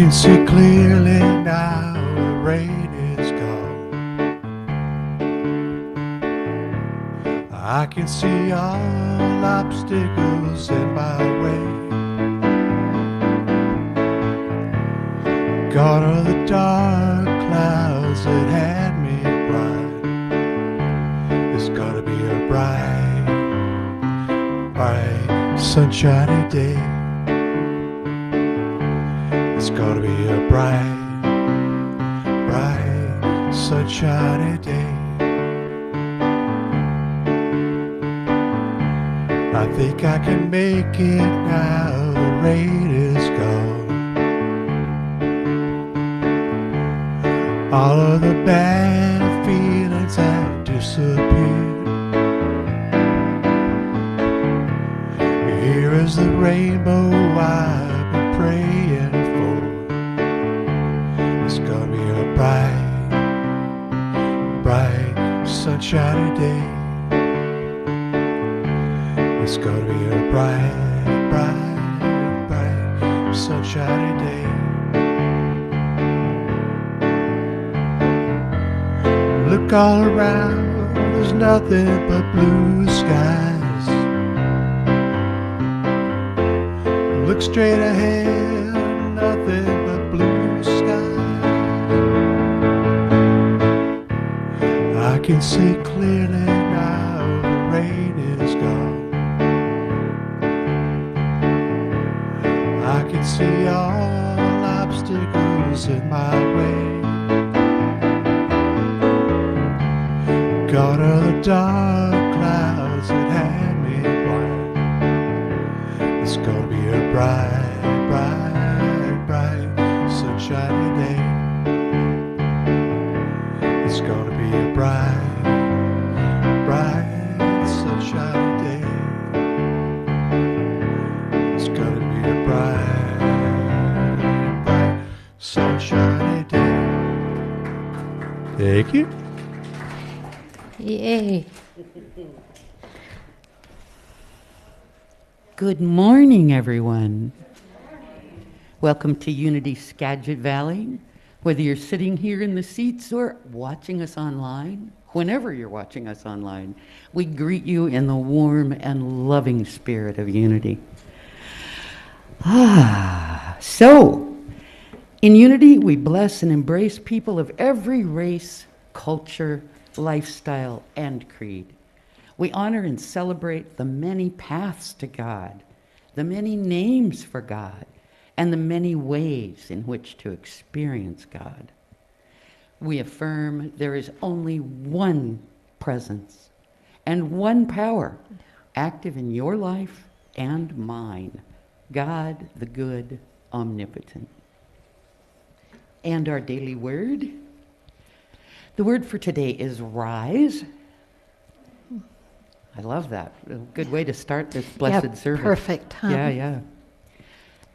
can see clearly now the rain is gone. I can see all obstacles in my way. Gone are the dark clouds that had me blind. It's gonna be a bright, bright, sunshiny day. It's gonna be a bright, bright, sunshiny day. I think I can make it now the rain is gone. All of the bad feelings have disappeared. Here is the rainbow I've been praying for. It's gonna be a bright, bright, sunshiny day. It's gonna be a bright, bright, bright, sunshiny day. Look all around, there's nothing but blue skies. Look straight ahead, nothing but blue skies. I can see clearly now the rain is gone. I can see all obstacles in my way. Gone are the dark clouds that had me blind. It's gonna be a bright, bright, bright, sunshiny day. It's gonna be a bright, bright, sunshiny day. It's gonna be a bright, bright, sunshiny day. Thank you. Yay. Good morning, everyone. Welcome to Unity Skagit Valley. Whether you're sitting here in the seats or watching us online, whenever you're watching us online, we greet you in the warm and loving spirit of unity. So, in Unity, we bless and embrace people of every race, culture, lifestyle, and creed. We honor and celebrate the many paths to God, the many names for God, and the many ways in which to experience God. We affirm there is only one presence and one power active in your life and mine, God the good, omnipotent. And our daily word? The word for today is rise. I love that. A good way to start this blessed service. Perfect, huh? Yeah.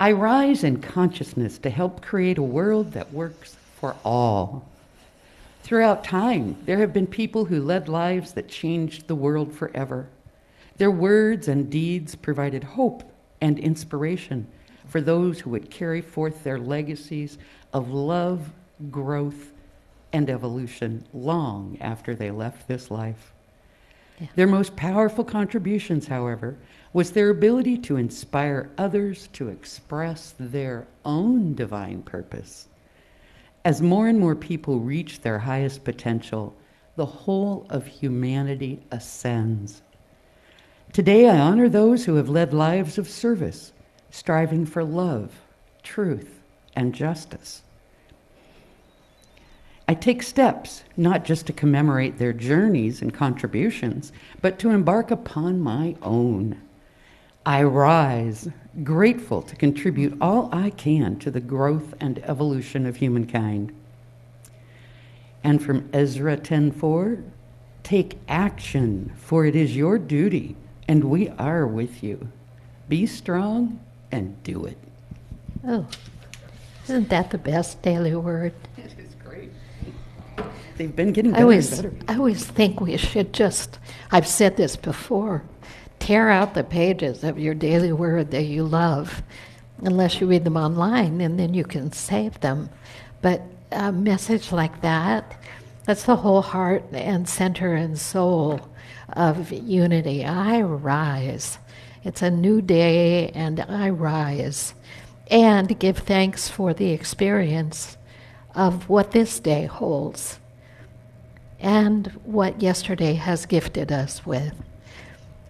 I rise in consciousness to help create a world that works for all. Throughout time, there have been people who led lives that changed the world forever. Their words and deeds provided hope and inspiration for those who would carry forth their legacies of love, growth, and evolution long after they left this life. Yeah. Their most powerful contributions, however, was their ability to inspire others to express their own divine purpose. As more and more people reach their highest potential, the whole of humanity ascends. Today, I honor those who have led lives of service, striving for love, truth, and justice. I take steps not just to commemorate their journeys and contributions, but to embark upon my own. I rise, grateful to contribute all I can to the growth and evolution of humankind. And from Ezra 10:4, take action, for it is your duty, and we are with you. Be strong and do it. Oh, isn't that the best daily word? It is great. They've been getting better and better. I always think we should just, I've said this before, tear out the pages of your daily word that you love unless you read them online, and then you can save them. But a message like that, that's the whole heart and center and soul of unity. I rise. It's a new day, and I rise. And give thanks for the experience of what this day holds and what yesterday has gifted us with.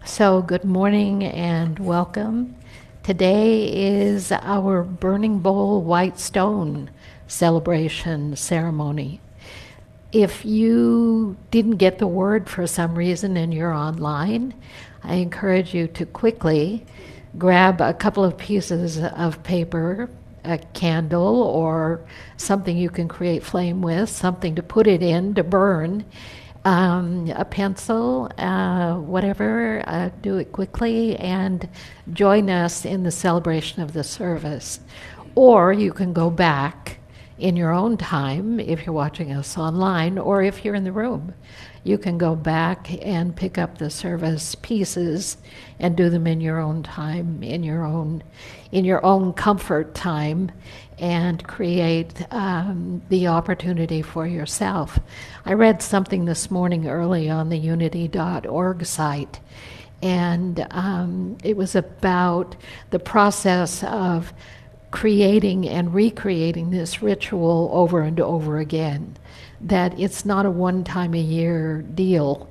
So good morning and welcome. Today is our Burning Bowl White Stone celebration ceremony. If you didn't get the word for some reason and you're online, I encourage you to quickly grab a couple of pieces of paper, a candle, or something you can create flame with, something to put it in to burn, a pencil, whatever. Do it quickly and join us in the celebration of the service. Or you can go back in your own time if you're watching us online, or if you're in the room. You can go back and pick up the service pieces and do them in your own time, in your own comfort time, and create the opportunity for yourself. I read something this morning early on the unity.org site, and it was about the process of creating and recreating this ritual over and over again, that it's not a one-time-a-year deal,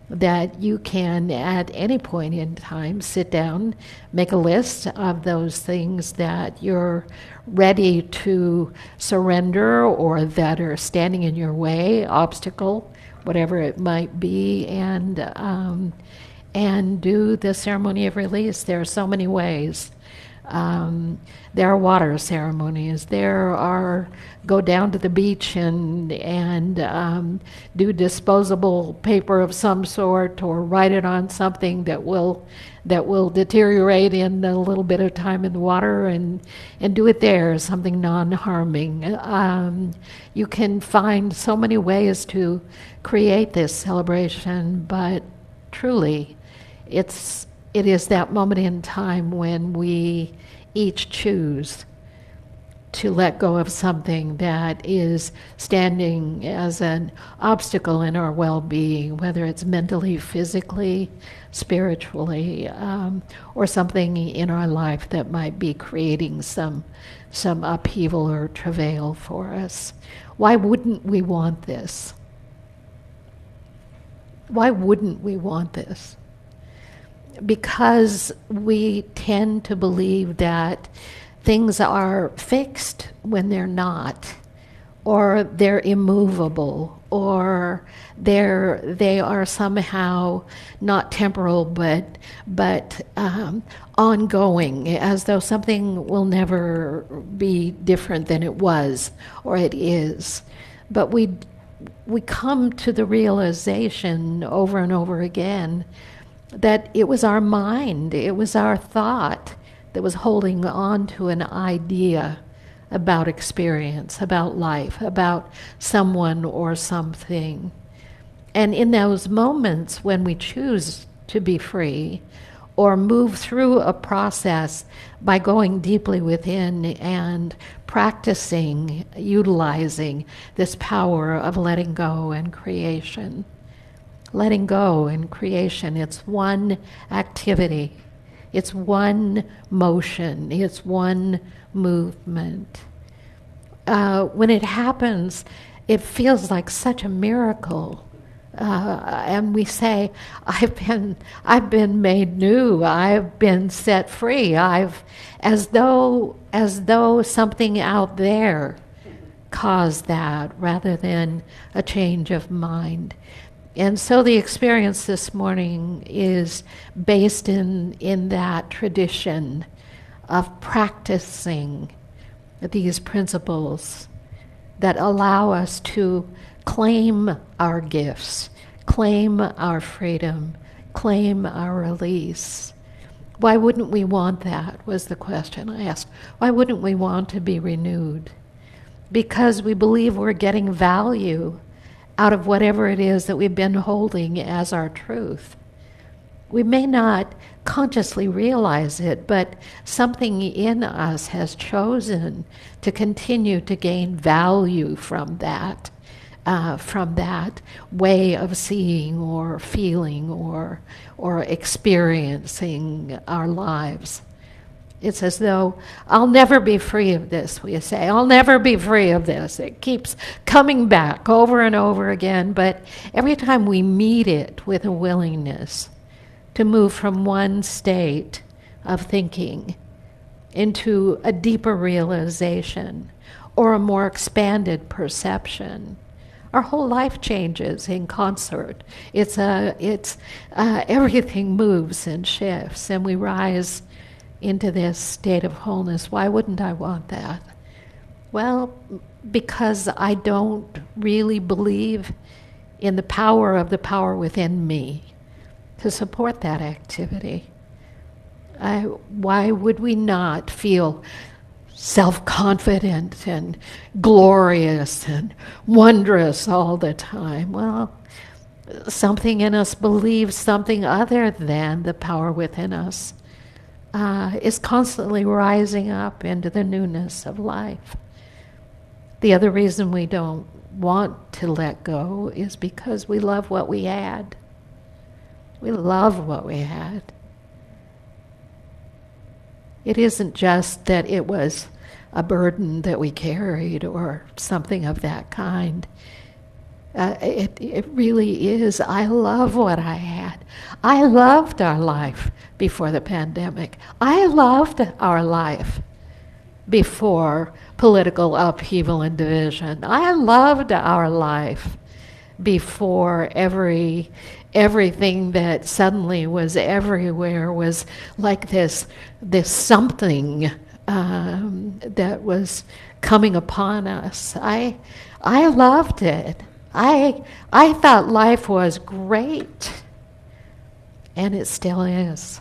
that you can at any point in time sit down, make a list of those things that you're ready to surrender or that are standing in your way, obstacle, whatever it might be, and do the ceremony of release. There are so many ways. There are water ceremonies. There are go down to the beach and do disposable paper of some sort, or write it on something that will deteriorate in a little bit of time in the water, and do it there, something non-harming. You can find so many ways to create this celebration, but truly, it is that moment in time when we each choose to let go of something that is standing as an obstacle in our well-being, whether it's mentally, physically, spiritually, or something in our life that might be creating some upheaval or travail for us. Why wouldn't we want this? Why wouldn't we want this? Because we tend to believe that things are fixed when they're not, or they're immovable, or they are somehow not temporal but ongoing, as though something will never be different than it was or it is. But we come to the realization over and over again that it was our mind, it was our thought that was holding on to an idea about experience, about life, about someone or something. And in those moments when we choose to be free or move through a process by going deeply within and practicing, utilizing this power of letting go and creation, letting go and creation, it's one activity. It's one motion. It's one movement. When it happens, it feels like such a miracle. And we say, I've been made new. I've been set free. As though something out there caused that, rather than a change of mind. And so the experience this morning is based in that tradition of practicing these principles that allow us to claim our gifts, claim our freedom, claim our release. Why wouldn't we want that, was the question I asked. Why wouldn't we want to be renewed? Because we believe we're getting value out of whatever it is that we've been holding as our truth. We may not consciously realize it, but something in us has chosen to continue to gain value from that way of seeing or feeling or experiencing our lives. It's as though, I'll never be free of this, we say. I'll never be free of this. It keeps coming back over and over again, but every time we meet it with a willingness to move from one state of thinking into a deeper realization or a more expanded perception, our whole life changes in concert. Everything moves and shifts, and we rise into this state of wholeness. Why wouldn't I want that? Well, because I don't really believe in the power within me to support that activity. Why would we not feel self-confident and glorious and wondrous all the time? Well, something in us believes something other than the power within us is constantly rising up into the newness of life. The other reason we don't want to let go is because we love what we had. We love what we had. It isn't just that it was a burden that we carried or something of that kind. It really is. I love what I had. I loved our life before the pandemic. I loved our life before political upheaval and division. I loved our life before everything that suddenly was everywhere was like this something that was coming upon us. I loved it. I thought life was great, and it still is.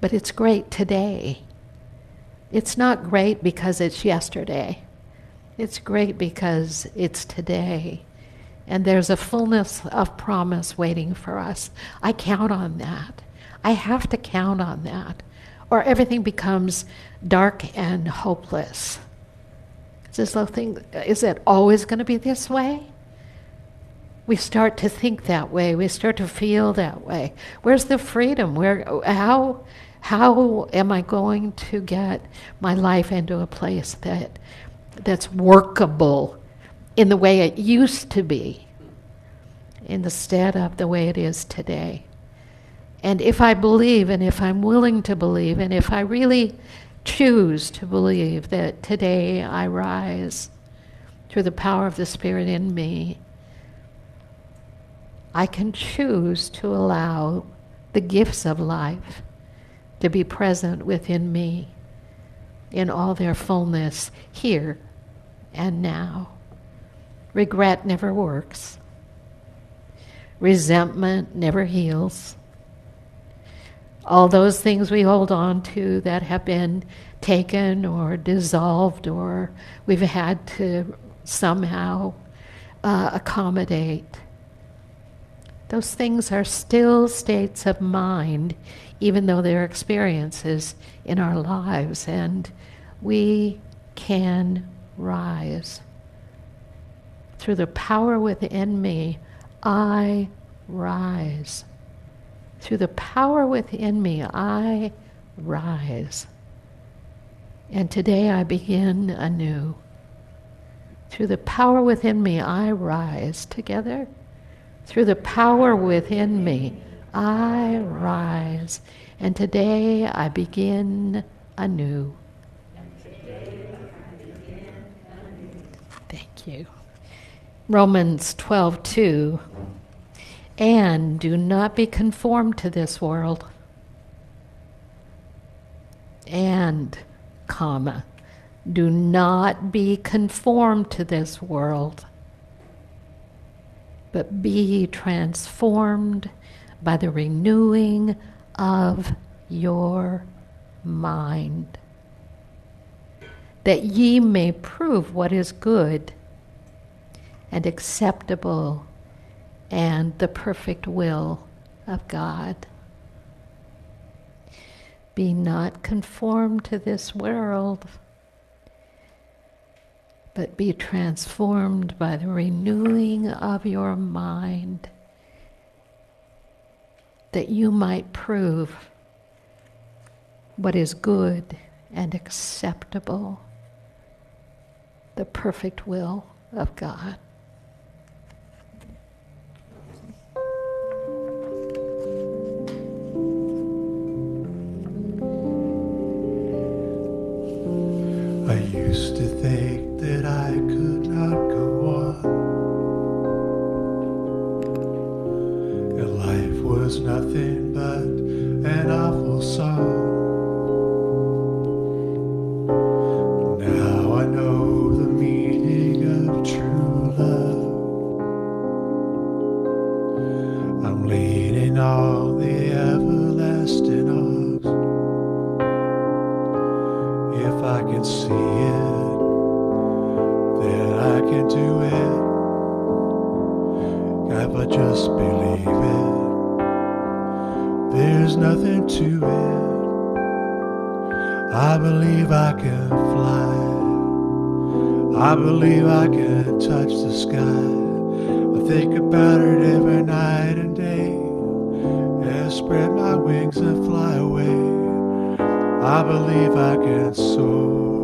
But it's great today. It's not great because it's yesterday. It's great because it's today. And there's a fullness of promise waiting for us. I count on that. I have to count on that, or everything becomes dark and hopeless. It's as though is it always going to be this way? We start to think that way. We start to feel that way. Where's the freedom? How am I going to get my life into a place that's workable in the way it used to be instead of the way it is today? And if I believe, and if I'm willing to believe, and if I really choose to believe that today I rise through the power of the Spirit in me, I can choose to allow the gifts of life to be present within me in all their fullness here and now. Regret never works. Resentment never heals. All those things we hold on to that have been taken or dissolved or we've had to somehow accommodate, those things are still states of mind, even though they're experiences in our lives, and we can rise. Through the power within me, I rise. Through the power within me, I rise. And today I begin anew. Through the power within me, I rise. Together. Through the power within me, I rise. And today I begin anew. Thank you. Romans 12:2. And do not be conformed to this world. And, comma, do not be conformed to this world, but be transformed by the renewing of your mind, that ye may prove what is good and acceptable and the perfect will of God. Be not conformed to this world, but be transformed by the renewing of your mind, that you might prove what is good and acceptable, the perfect will of God. I used to think that I could not go on, and life was nothing but an awful song. Now I know the meaning of true love. I'm leaning on the everlasting arms. If I can see it, then I can do it. If I just believe it, there's nothing to it. I believe I can fly. I believe I can touch the sky. I think about it every night and day, and spread my wings and fly away. I believe I can soar.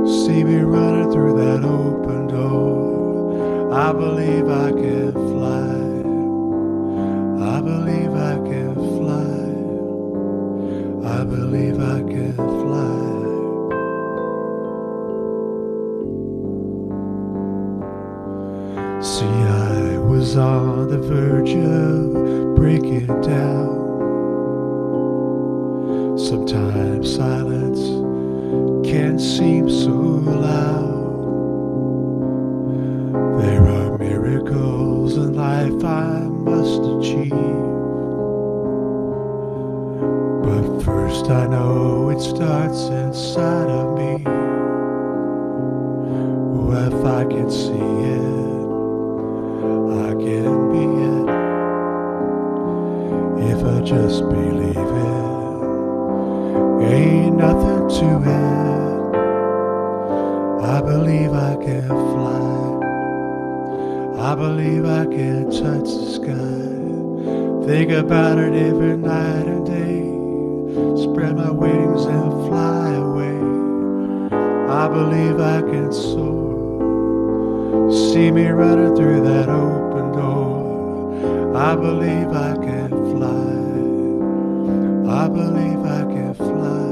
See me running through that open door. I believe I can fly. I believe I can fly. I believe I can fly. See, I was on the verge of breaking down. Sometimes silence can seem so loud. There are miracles in life I must achieve, but first I know it starts inside of me. Oh, if I can see it, I can be it. If I just believe it, ain't nothing to it. I believe I can fly. I believe I can touch the sky. Think about it every night and day. Spread my wings and fly away. I believe I can soar. See me running through that open door. I believe I can fly. I believe I can fly.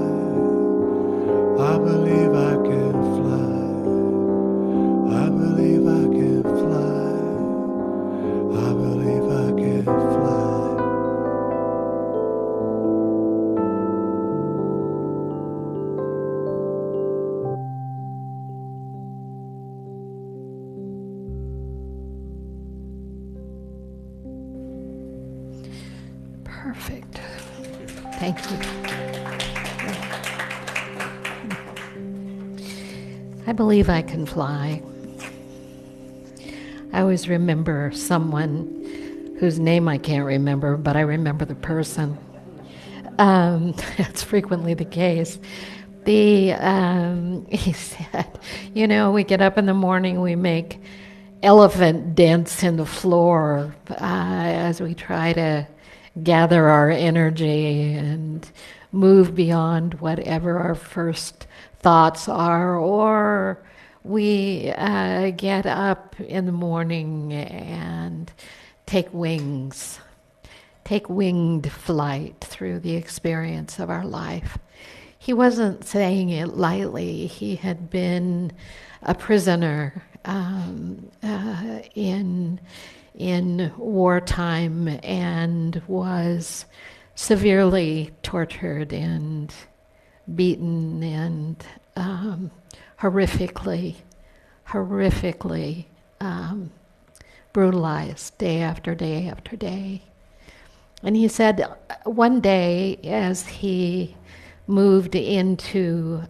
I believe I can fly. I believe I can fly. I believe I can fly. Perfect. Thank you. I believe I can fly. I always remember someone whose name I can't remember, but I remember the person. That's frequently the case. He said, we get up in the morning, we make elephant dents in the floor as we try to gather our energy and move beyond whatever our first thoughts are, or we get up in the morning and take winged flight through the experience of our life. He wasn't saying it lightly. He had been a prisoner in wartime and was severely tortured and beaten and horrifically brutalized day after day after day. And he said one day, as he moved into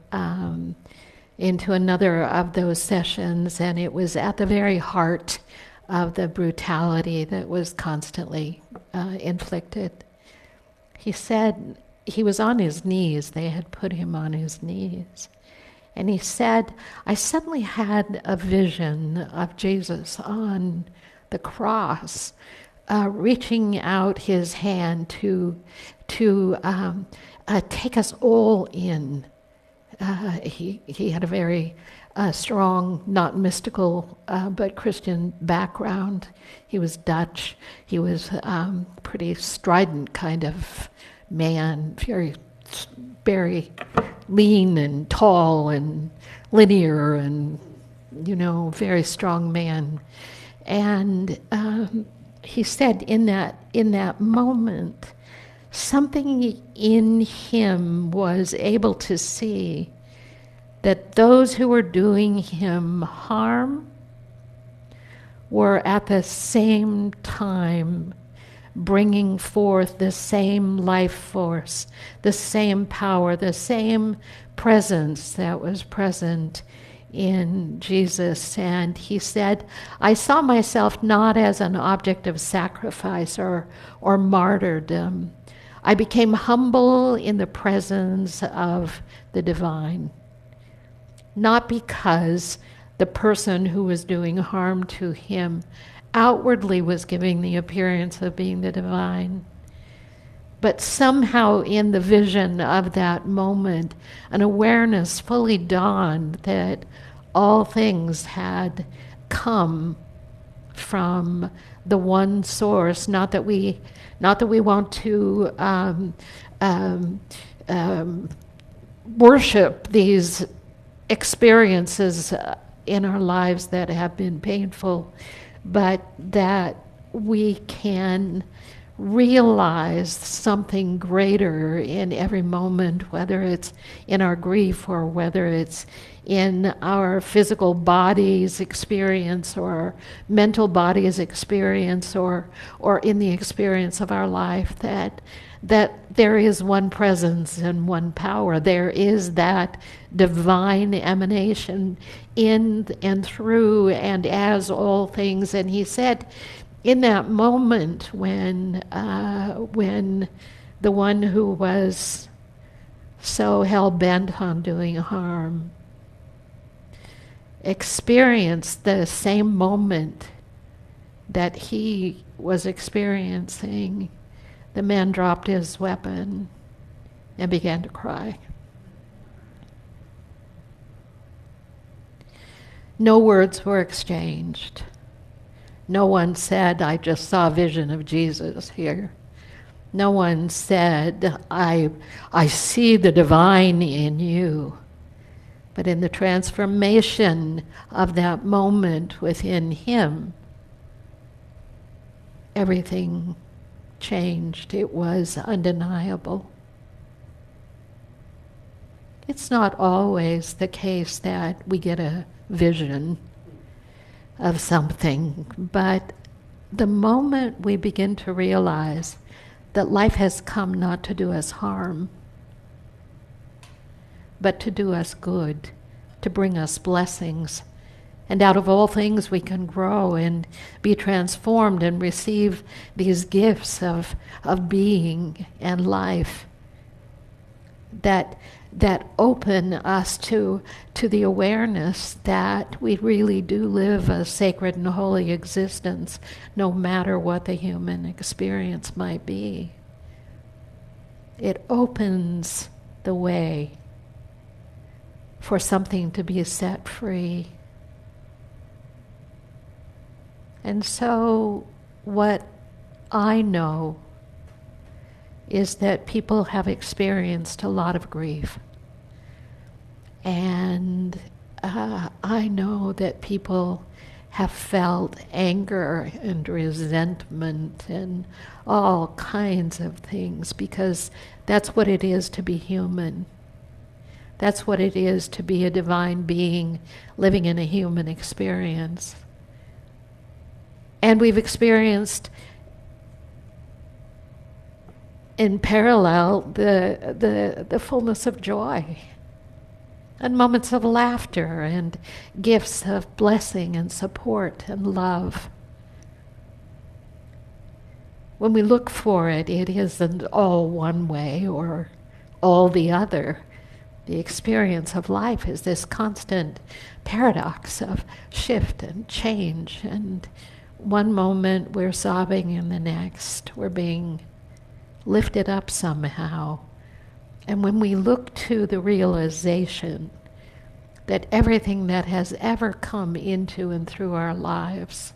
another of those sessions, and it was at the very heart of the brutality that was constantly inflicted. He said he was on his knees. They had put him on his knees. And he said, I suddenly had a vision of Jesus on the cross, reaching out his hand to take us all in. He had a very strong, not mystical, but Christian background. He was Dutch. He was pretty strident kind of man, very lean and tall and linear and, very strong man. And he said in that moment, something in him was able to see that those who were doing him harm were at the same time bringing forth the same life force, the same power, the same presence that was present in Jesus. And he said, I saw myself not as an object of sacrifice or martyrdom. I became humble in the presence of the divine, not because the person who was doing harm to him outwardly was giving the appearance of being the divine, but somehow in the vision of that moment, an awareness fully dawned that all things had come from the one source. Not that we want to worship these experiences in our lives that have been painful, but that we can realize something greater in every moment, whether it's in our grief or whether it's in our physical body's experience or mental body's experience or in the experience of our life, that there is one presence and one power. There is that divine emanation in and through and as all things. And he said, in that moment when the one who was so hell-bent on doing harm experienced the same moment that he was experiencing, the man dropped his weapon and began to cry. No words were exchanged. No one said, I just saw a vision of Jesus here. No one said, I see the divine in you. But in the transformation of that moment within him, everything changed. It was undeniable. It's not always the case that we get a vision of something, but the moment we begin to realize that life has come not to do us harm, but to do us good, to bring us blessings, and out of all things we can grow and be transformed and receive these gifts of being and life that open us to the awareness that we really do live a sacred and holy existence, no matter what the human experience might be. It opens the way for something to be set free. And so what I know is that people have experienced a lot of grief. And I know that people have felt anger and resentment and all kinds of things, because that's what it is to be human. That's what it is to be a divine being living in a human experience. And we've experienced in parallel the fullness of joy and moments of laughter and gifts of blessing and support and love. when we look for it, it isn't all one way or all the other. The experience of life is this constant paradox of shift and change, and one moment we're sobbing and the next we're being lifted up somehow. And when we look to the realization that everything that has ever come into and through our lives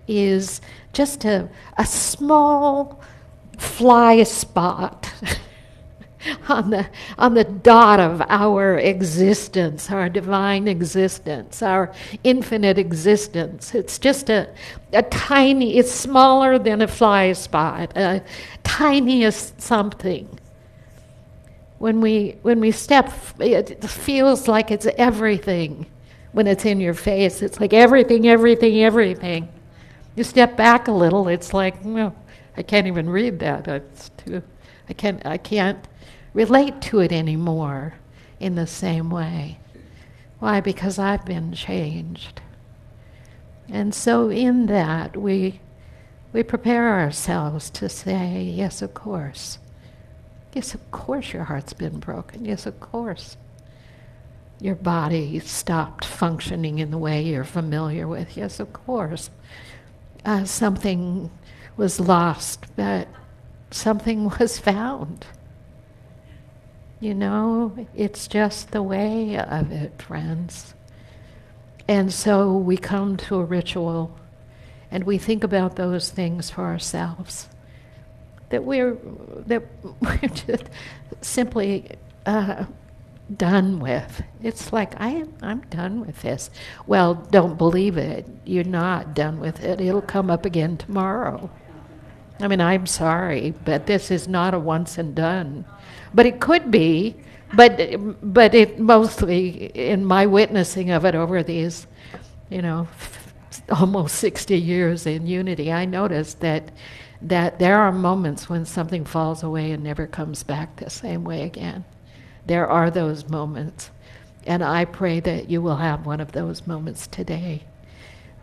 is just a small fly spot on the dot of our existence, our divine existence, our infinite existence. It's just a tiny, it's smaller than a fly spot, a tiniest something. When we step, it feels like it's everything. When it's in your face, it's like everything, everything, everything. You step back a little, it's like, no, I can't even read that. It's too, I can't relate to it anymore in the same way. Why? Because I've been changed. And so in that, we prepare ourselves to say, yes, of course. Yes, of course your heart's been broken. Yes, of course. Your body stopped functioning in the way you're familiar with. Yes, of course. Something was lost, but something was found. You know, it's just the way of it, friends. And so we come to a ritual and we think about those things for ourselves that we're just simply done with. It's like, I'm done with this. Well, don't believe it. You're not done with it. It'll come up again tomorrow. I mean, I'm sorry, but this is not a once and done. But it could be, but it mostly, in my witnessing of it over these, almost 60 years in unity, I noticed that there are moments when something falls away and never comes back the same way again. There are those moments, and I pray that you will have one of those moments today.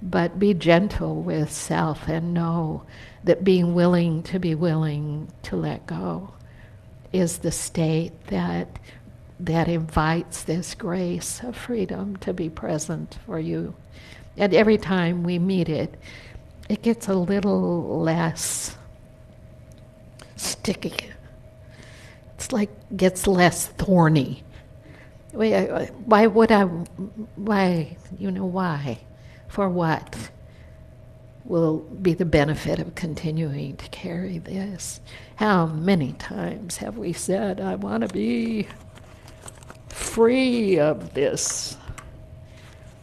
But be gentle with self and know that being willing to let go is the state that invites this grace of freedom to be present for you. And every time we meet it, it gets a little less sticky. It's like gets less thorny. Why would I? Why? Why? For what will be the benefit of continuing to carry this? How many times have we said, I want to be free of this?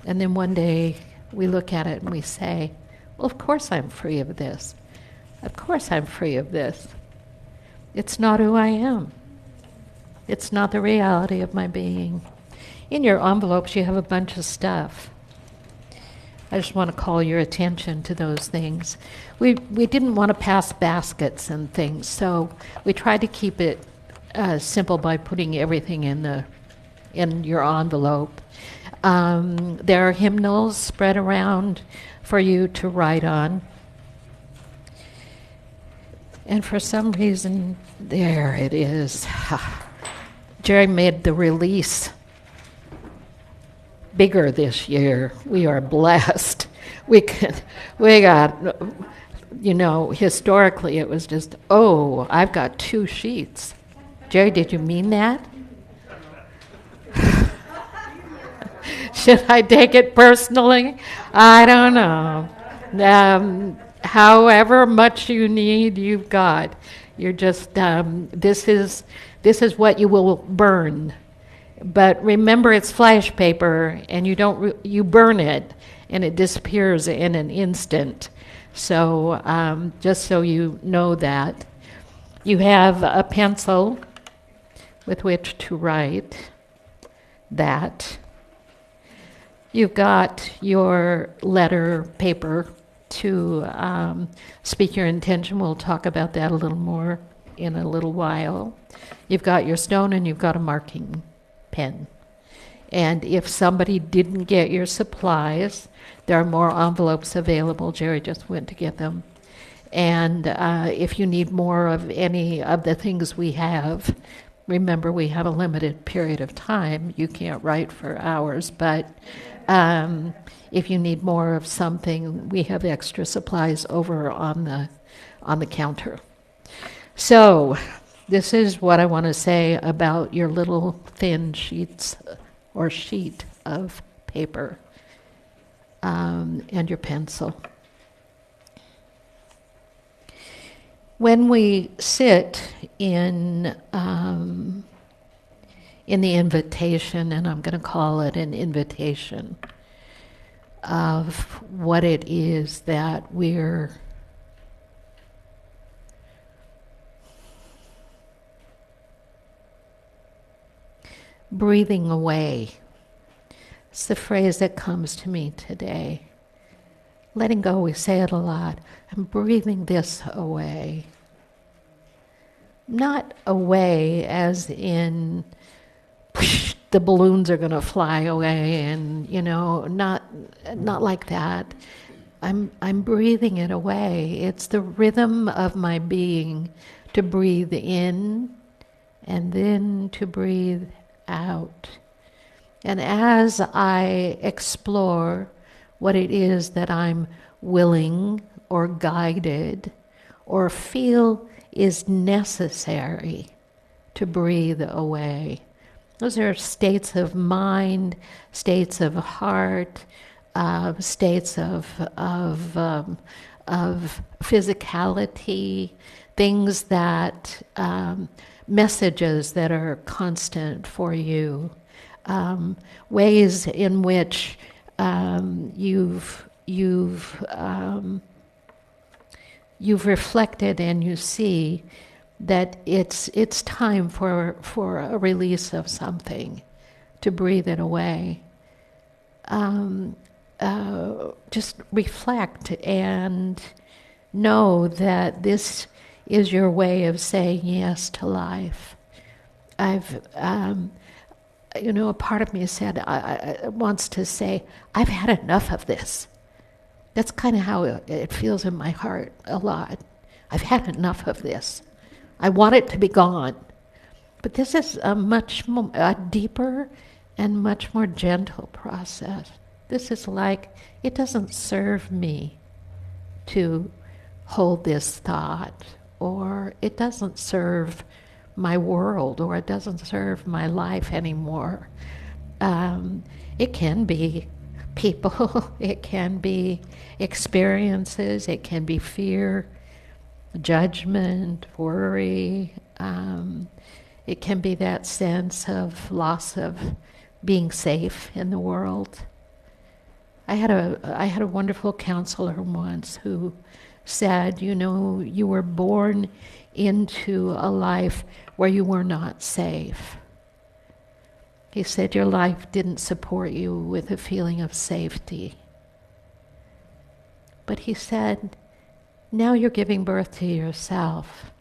And then one day we look at it and we say, well, of course I'm free of this. Of course I'm free of this. It's not who I am. It's not the reality of my being. In your envelopes you have a bunch of stuff. I just want to call your attention to those things. We didn't want to pass baskets and things, so we tried to keep it simple by putting everything in your envelope. There are hymnals spread around for you to write on. And for some reason, there it is. Jerry made the release bigger this year. We are blessed. We got, historically it was just, I've got 2 sheets. Jerry, did you mean that? Should I take it personally? I don't know. However much you need, you've got. You're just, this is what you will burn. But remember, it's flash paper, and you burn it, and it disappears in an instant. So just so you know that. You have a pencil with which to write that. You've got your letter paper to speak your intention. We'll talk about that a little more in a little while. You've got your stone and you've got a marking pen. And if somebody didn't get your supplies, there are more envelopes available. Jerry just went to get them. And if you need more of any of the things we have, remember we have a limited period of time. You can't write for hours, but if you need more of something, we have extra supplies over on the counter. So this is what I want to say about your little thin sheets or sheet of paper and your pencil. When we sit in the invitation, and I'm going to call it an invitation of what it is that we're breathing away. It's the phrase that comes to me today. Letting go, we say it a lot. I'm breathing this away. Not away as in the balloons are going to fly away, and not like that. I'm breathing it away. It's the rhythm of my being to breathe in and then to breathe out. And as I explore what it is that I'm willing or guided or feel is necessary to breathe away. Those are states of mind, states of heart, states of physicality, things that, messages that are constant for you, ways in which you've reflected and you see that it's time for a release of something, to breathe it away. Just reflect and know that this is your way of saying yes to life. A part of me said, I wants to say, I've had enough of this. That's kind of how it feels in my heart a lot. I've had enough of this. I want it to be gone. But this is a deeper and much more gentle process. This is like, it doesn't serve me to hold this thought, or it doesn't serve my world, or it doesn't serve my life anymore. It can be people, it can be experiences, it can be fear, judgment, worry. It can be that sense of loss of being safe in the world. I had a wonderful counselor once who said, you were born into a life where you were not safe. He said your life didn't support you with a feeling of safety. But he said, now you're giving birth to yourself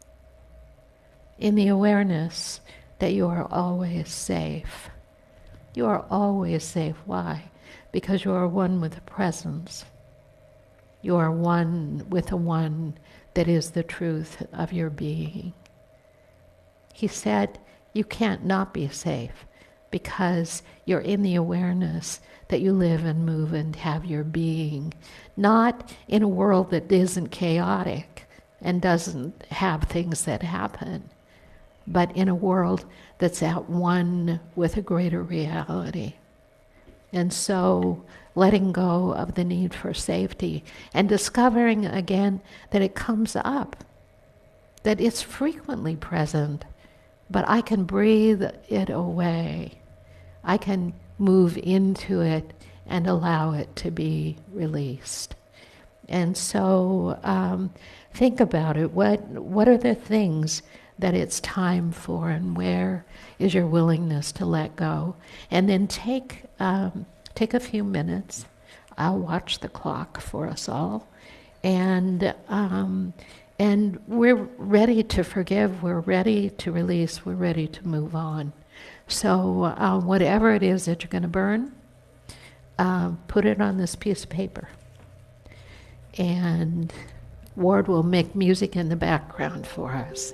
in the awareness that you are always safe. You are always safe. Why? Because you are one with the presence. You are one with the one that is the truth of your being. He said, you can't not be safe because you're in the awareness that you live and move and have your being, not in a world that isn't chaotic and doesn't have things that happen, but in a world that's at one with a greater reality. And so letting go of the need for safety and discovering again that it comes up, that it's frequently present, but I can breathe it away. I can move into it and allow it to be released. And so think about it. What are the things that it's time for, and where is your willingness to let go? And then take a few minutes. I'll watch the clock for us all. And we're ready to forgive, we're ready to release, we're ready to move on. So whatever it is that you're going to burn, put it on this piece of paper. And Ward will make music in the background for us.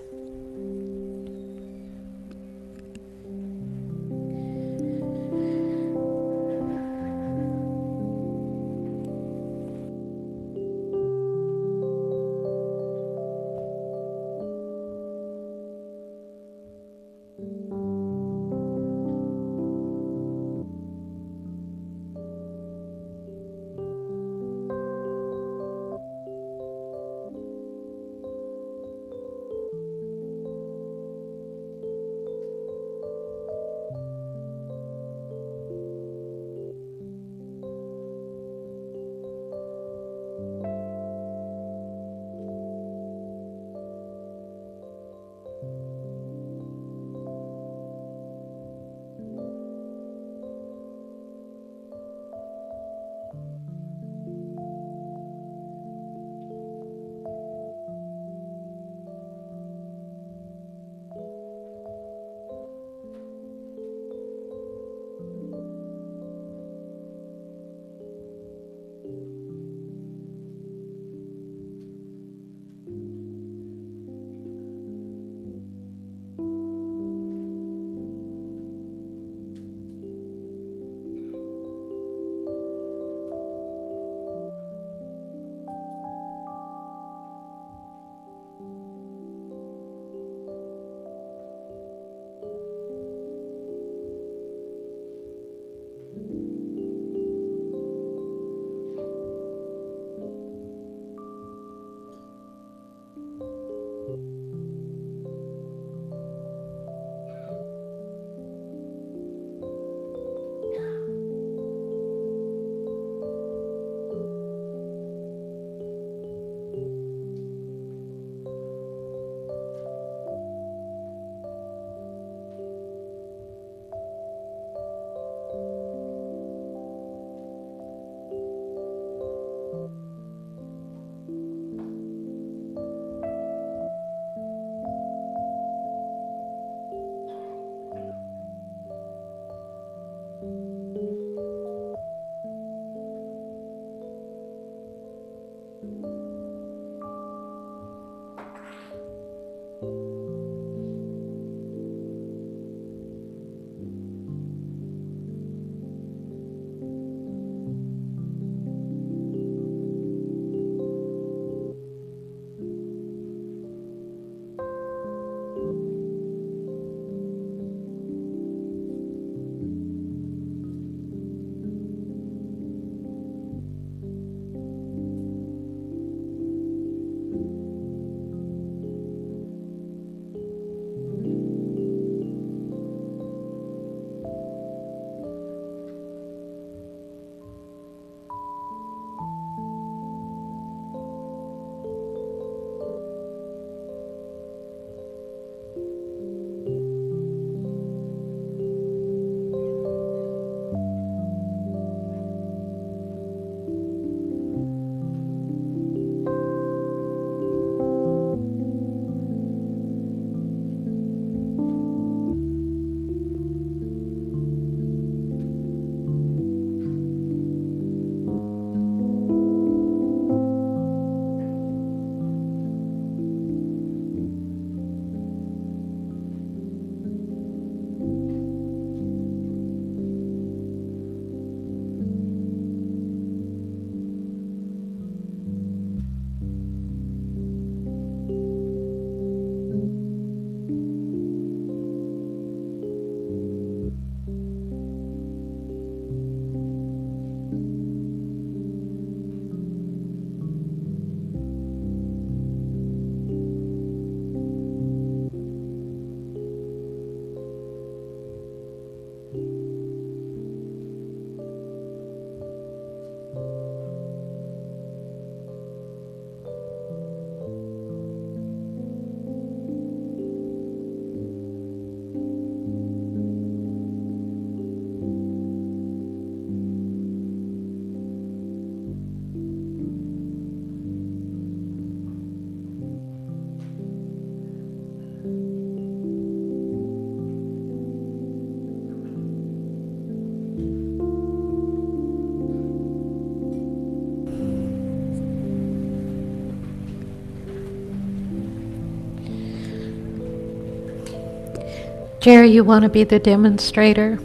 Jerry, you want to be the demonstrator?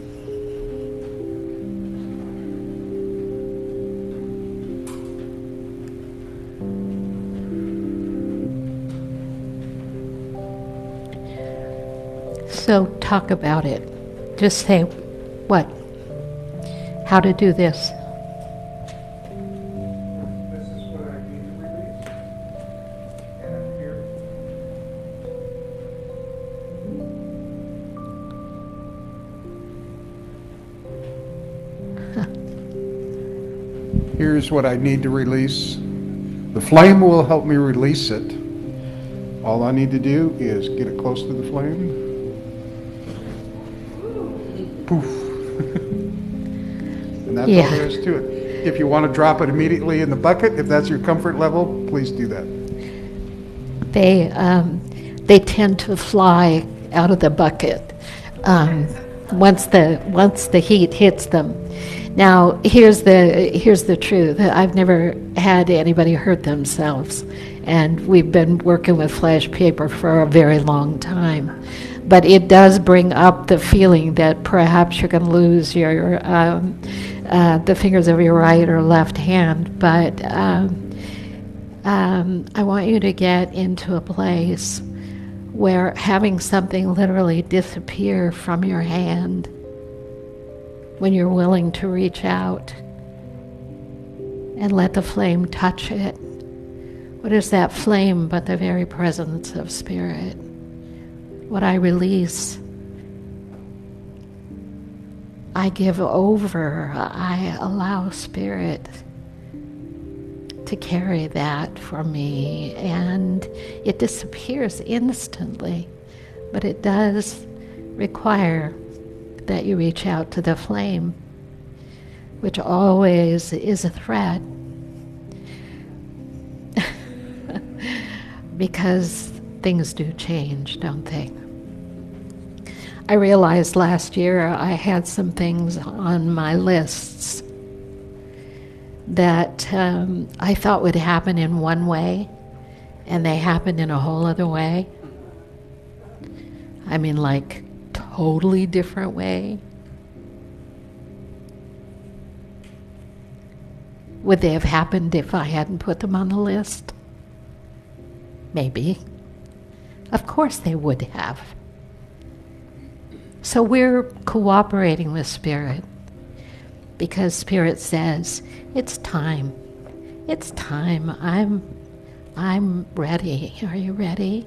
So talk about it. Just say what? How to do this. This is what I need to release. And up here. Here's what I need to release. The flame will help me release it. All I need to do is get it close to the flame. Poof. And that's all there is to it. If you want to drop it immediately in the bucket, if that's your comfort level, please do that. They tend to fly out of the bucket once the heat hits them. Now, here's the truth. I've never had anybody hurt themselves, and we've been working with flash paper for a very long time. But it does bring up the feeling that perhaps you're going to lose your the fingers of your right or left hand. But I want you to get into a place where having something literally disappear from your hand, when you're willing to reach out and let the flame touch it. What is that flame but the very presence of Spirit? What I release, I give over, I allow Spirit to carry that for me, and it disappears instantly, but it does require that you reach out to the flame, which always is a threat. Because things do change, don't they? I realized last year I had some things on my lists that I thought would happen in one way, and they happened in a whole other way. I mean, like, totally different way. Would they have happened if I hadn't put them on the list? Maybe. Of course they would have. So we're cooperating with Spirit because Spirit says, it's time. It's time. I'm ready. Are you ready?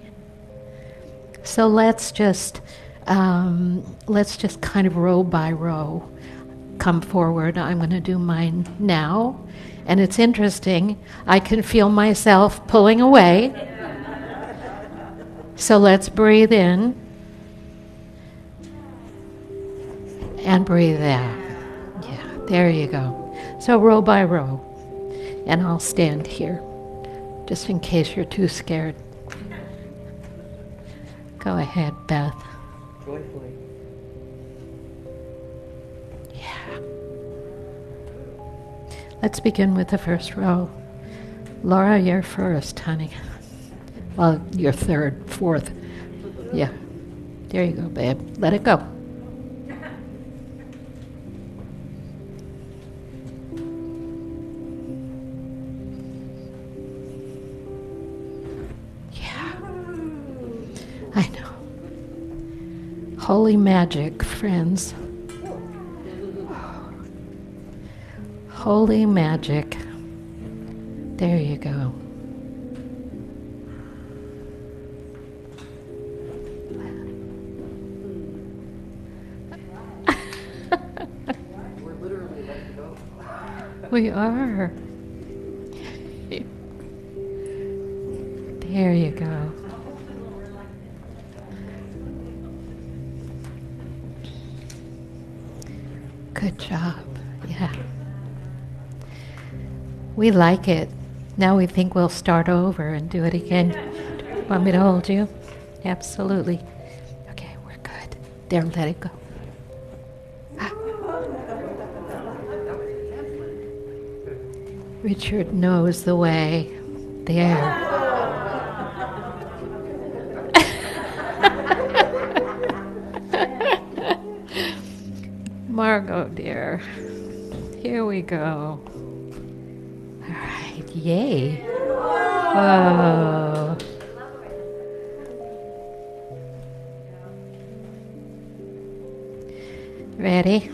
So let's just kind of row by row come forward. I'm going to do mine now. And it's interesting. I can feel myself pulling away. So let's breathe in and breathe out. Yeah, there you go. So row by row. And I'll stand here, just in case you're too scared. Go ahead, Beth. Joyfully. Yeah. Let's begin with the first row. Laura, you're first, honey. Well, you're third, fourth. Yeah. There you go, babe. Let it go. Yeah. I know. Holy magic, friends. Holy magic. There you go. We're literally letting go. We are. There you go. Good job. Yeah. We like it. Now we think we'll start over and do it again. Want me to hold you? Absolutely. Okay, we're good. There, let it go. Richard knows the way. There. Margot, dear. Here we go. All right, yay. Oh. Ready?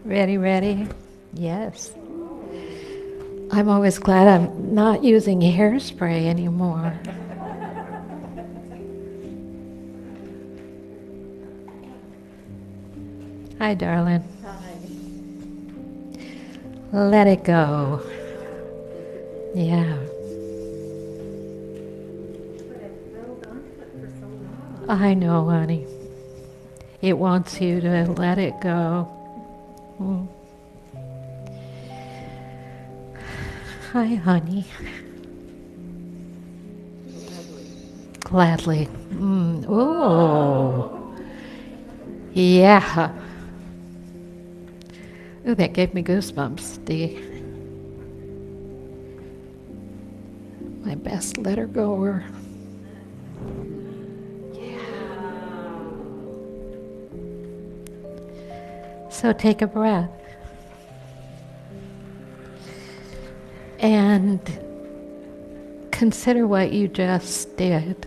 Ready? Yes. I'm always glad I'm not using hairspray anymore. Hi, darling. Hi. Let it go. Yeah. I know, honey. It wants you to let it go. Mm. Hi, honey. Gladly. Oh. Yeah. Ooh, that gave me goosebumps, Dee. My best letter goer. So take a breath and consider what you just did.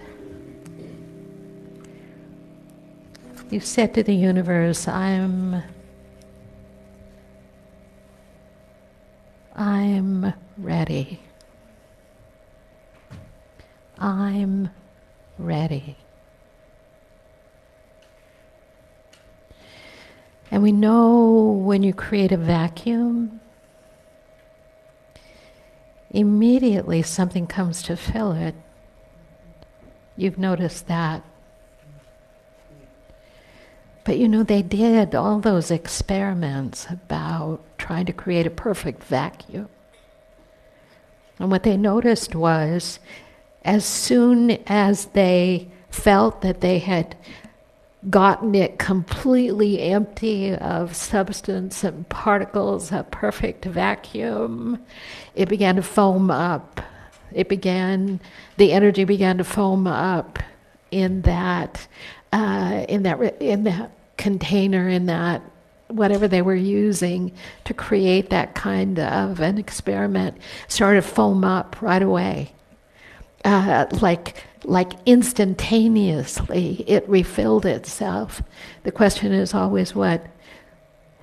You said to the universe, I'm ready. I'm ready. And we know when you create a vacuum, immediately something comes to fill it. You've noticed that. But you know, they did all those experiments about trying to create a perfect vacuum. And what they noticed was, as soon as they felt that they had gotten it completely empty of substance and particles, a perfect vacuum, it began to foam up. The energy began to foam up in that container, in that whatever they were using to create that kind of an experiment, started to foam up right away. Like instantaneously, it refilled itself. The question is always what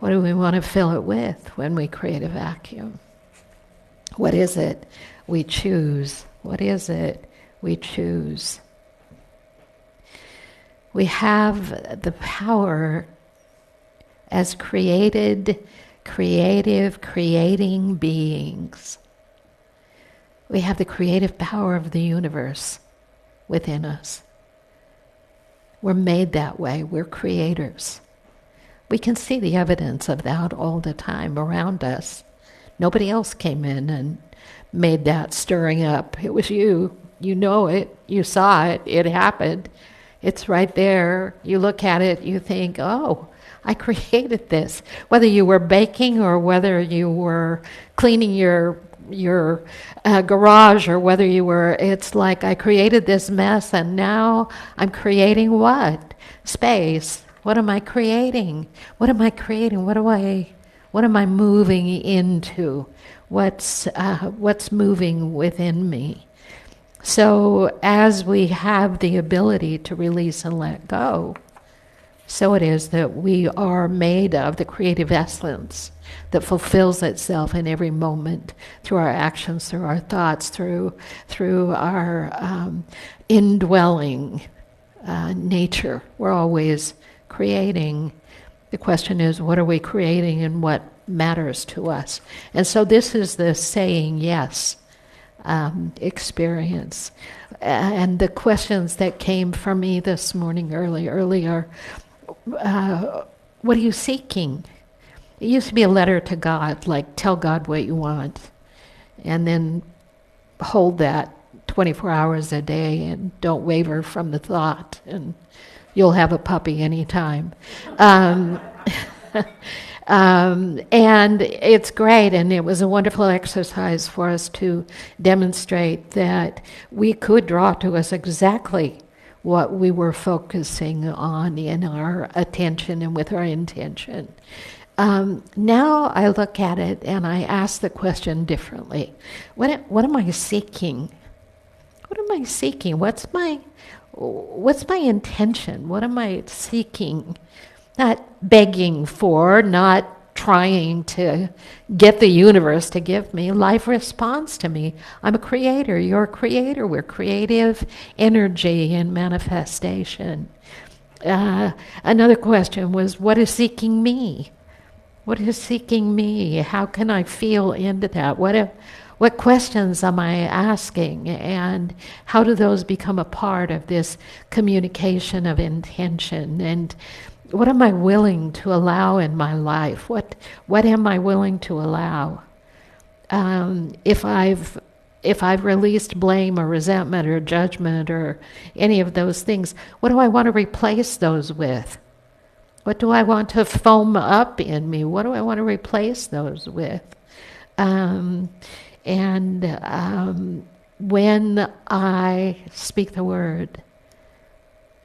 do we want to fill it with when we create a vacuum? What is it we choose? What is it we choose? We have the power as creating beings. We have the creative power of the universe within us. We're made that way. We're creators. We can see the evidence of that all the time around us. Nobody else came in and made that stirring up. It was you. You know it. You saw it. It happened. It's right there. You look at it, you think, oh, I created this. Whether you were baking or whether you were cleaning your garage, or whether you were, it's like I created this mess and now I'm creating what? Space. What am I creating? What am I creating? What am I moving into? What's moving within me? So as we have the ability to release and let go, so it is that we are made of the creative essence that fulfills itself in every moment through our actions, through our thoughts, through our indwelling nature. We're always creating. The question is, what are we creating and what matters to us? And so this is the saying yes experience. And the questions that came for me this morning earlier, what are you seeking? It used to be a letter to God, like tell God what you want, and then hold that 24 hours a day and don't waver from the thought, and you'll have a puppy anytime. And it's great, and it was a wonderful exercise for us to demonstrate that we could draw to us exactly what we were focusing on in our attention and with our intention. Now I look at it and I ask the question differently. What am I seeking? What am I seeking? What's my intention? What am I seeking? Not begging for, not trying to get the universe to give me. Life responds to me. I'm a creator. You're a creator. We're creative energy and manifestation. Another question was, what is seeking me? What is seeking me? How can I feel into that? What questions am I asking? And how do those become a part of this communication of intention? And what am I willing to allow in my life? What am I willing to allow? If I've released blame or resentment or judgment or any of those things, what do I want to replace those with? What do I want to foam up in me? What do I want to replace those with? When I speak the word,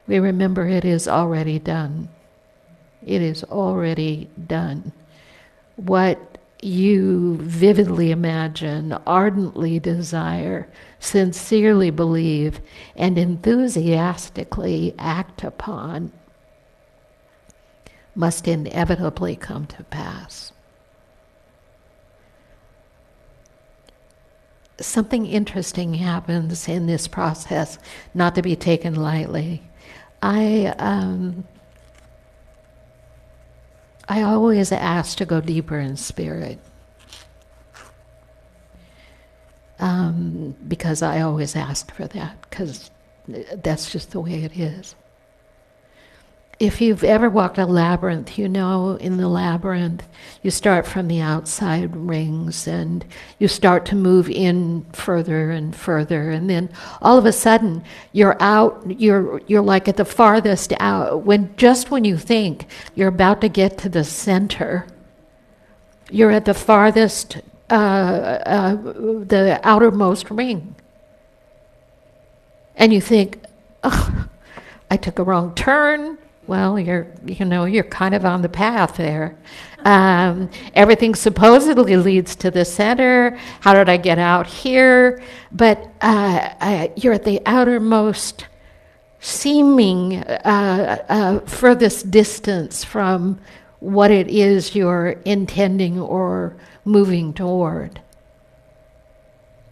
we remember it is already done. It is already done. What you vividly imagine, ardently desire, sincerely believe, and enthusiastically act upon must inevitably come to pass. Something interesting happens in this process, not to be taken lightly. I always ask to go deeper in spirit, because I always ask for that, because that's just the way it is. If you've ever walked a labyrinth, you know in the labyrinth you start from the outside rings and you start to move in further and further, and then all of a sudden you're out, you're like at the farthest out, when you think you're about to get to the center, you're at the farthest, the outermost ring. And you think, oh, I took a wrong turn. Well, you're kind of on the path there. Everything supposedly leads to the center. How did I get out here? But you're at the outermost seeming furthest distance from what it is you're intending or moving toward.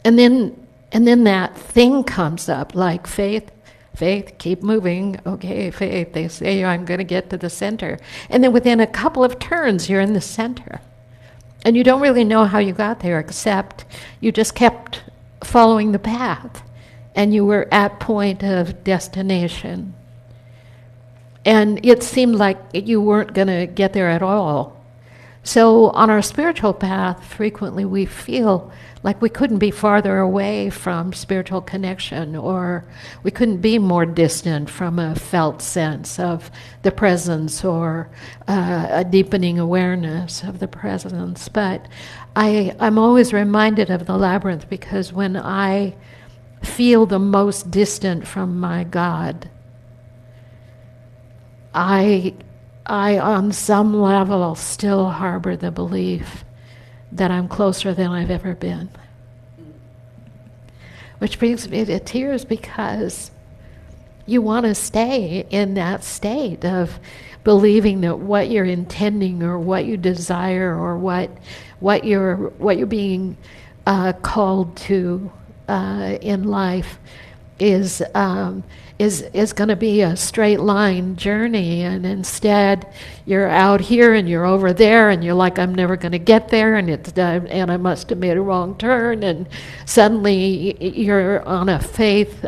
And then that thing comes up, like faith, keep moving. Okay, faith, they say I'm going to get to the center. And then within a couple of turns, you're in the center. And you don't really know how you got there, except you just kept following the path. And you were at point of destination. And it seemed like you weren't going to get there at all. So on our spiritual path, frequently we feel like we couldn't be farther away from spiritual connection, or we couldn't be more distant from a felt sense of the presence, or a deepening awareness of the presence. But I'm always reminded of the labyrinth, because when I feel the most distant from my God, I on some level still harbor the belief that I'm closer than I've ever been. Which brings me to tears, because you want to stay in that state of believing that what you're intending, or what you desire, or what you're being called to in life is going to be a straight line journey, and instead you're out here and you're over there, and you're like, I'm never going to get there, and I must have made a wrong turn, and suddenly you're on a faith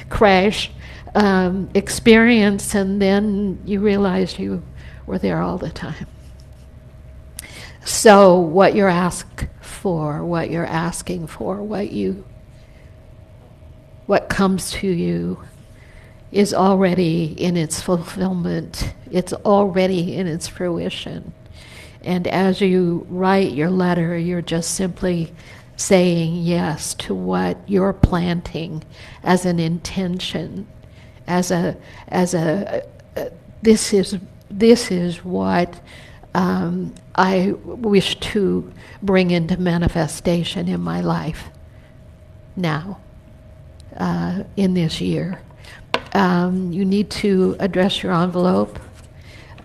crash experience, and then you realize you were there all the time. So what you're asking for, what comes to you is already in its fulfillment. It's already in its fruition. And as you write your letter, you're just simply saying yes to what you're planting as an intention, as a this is what I wish to bring into manifestation in my life now, in this year. You need to address your envelope,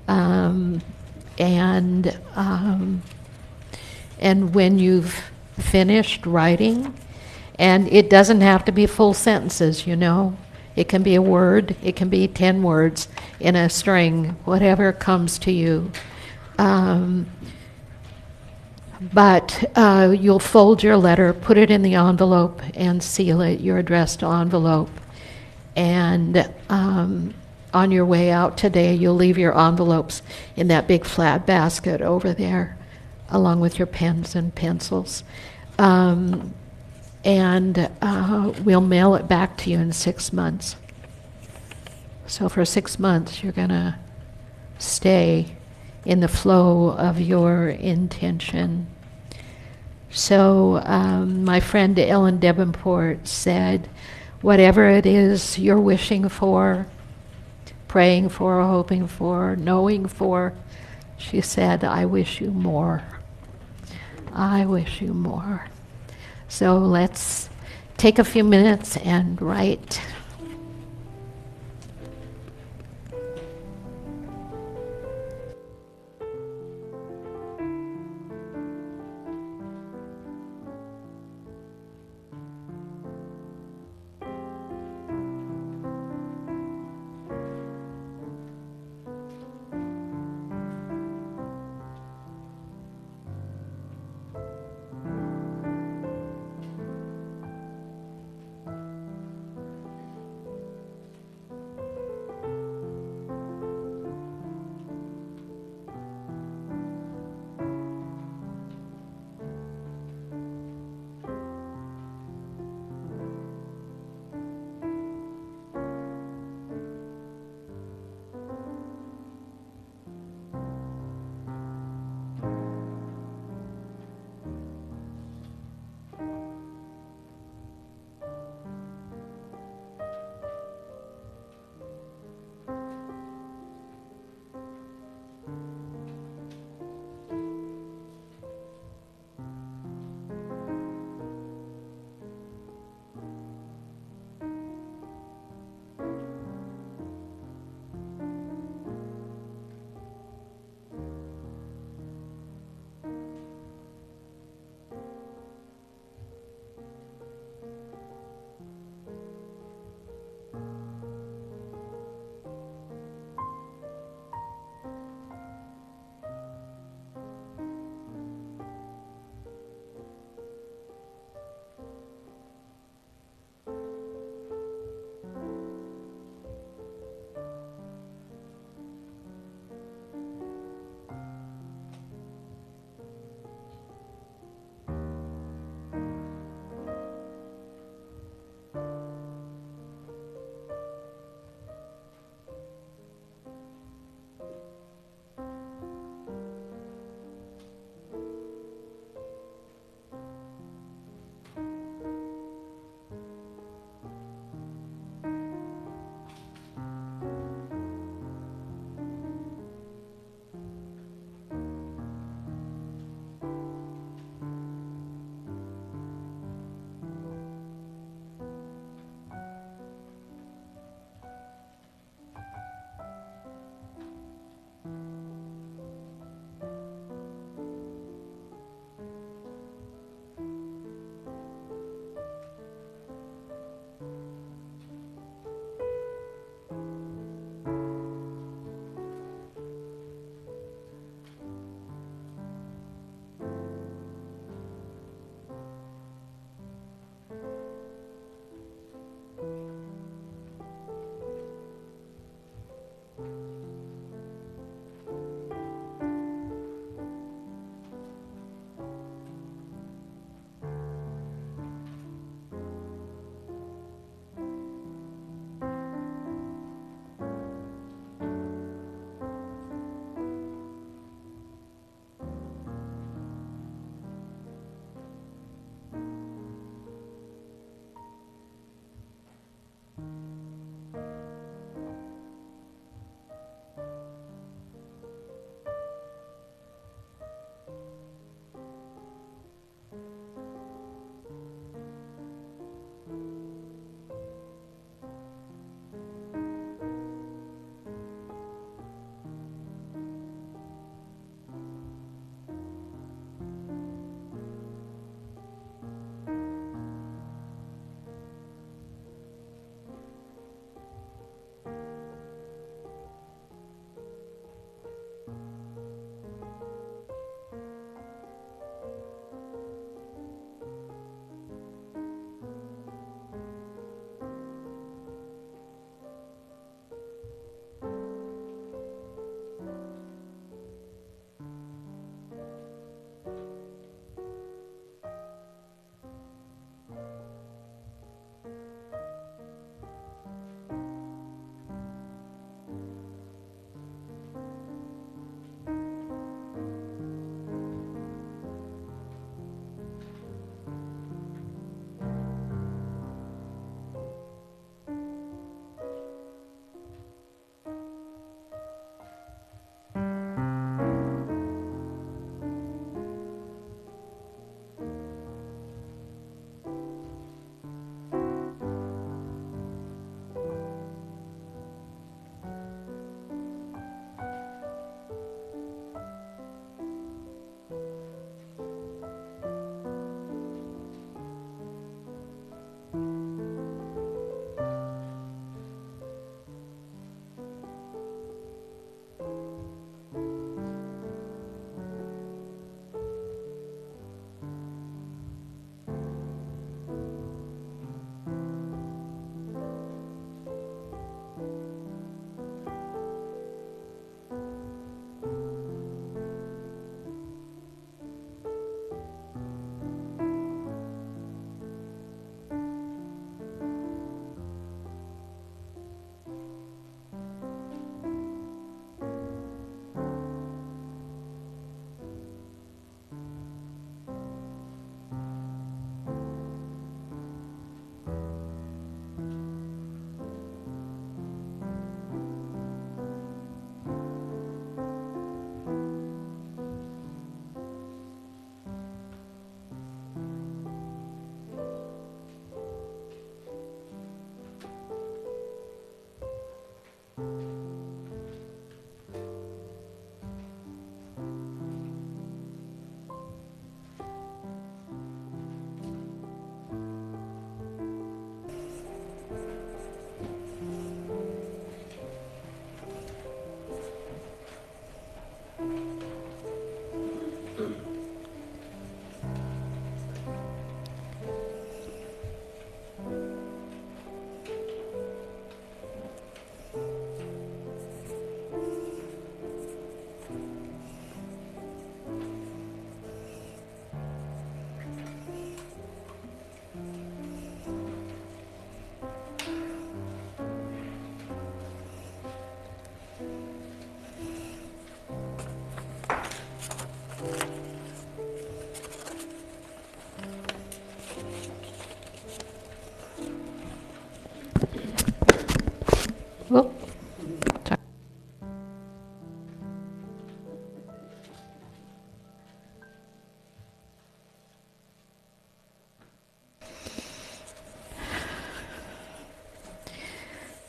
and when you've finished writing, and it doesn't have to be full sentences, you know. It can be a word, it can be 10 words in a string, whatever comes to you. But you'll fold your letter, put it in the envelope, and seal it, your addressed envelope. And on your way out today, you'll leave your envelopes in that big flat basket over there, along with your pens and pencils. And we'll mail it back to you in 6 months. So for 6 months, you're going to stay in the flow of your intention. So my friend Ellen Davenport said, whatever it is you're wishing for, praying for, hoping for, knowing for, she said, I wish you more. I wish you more. So let's take a few minutes and write.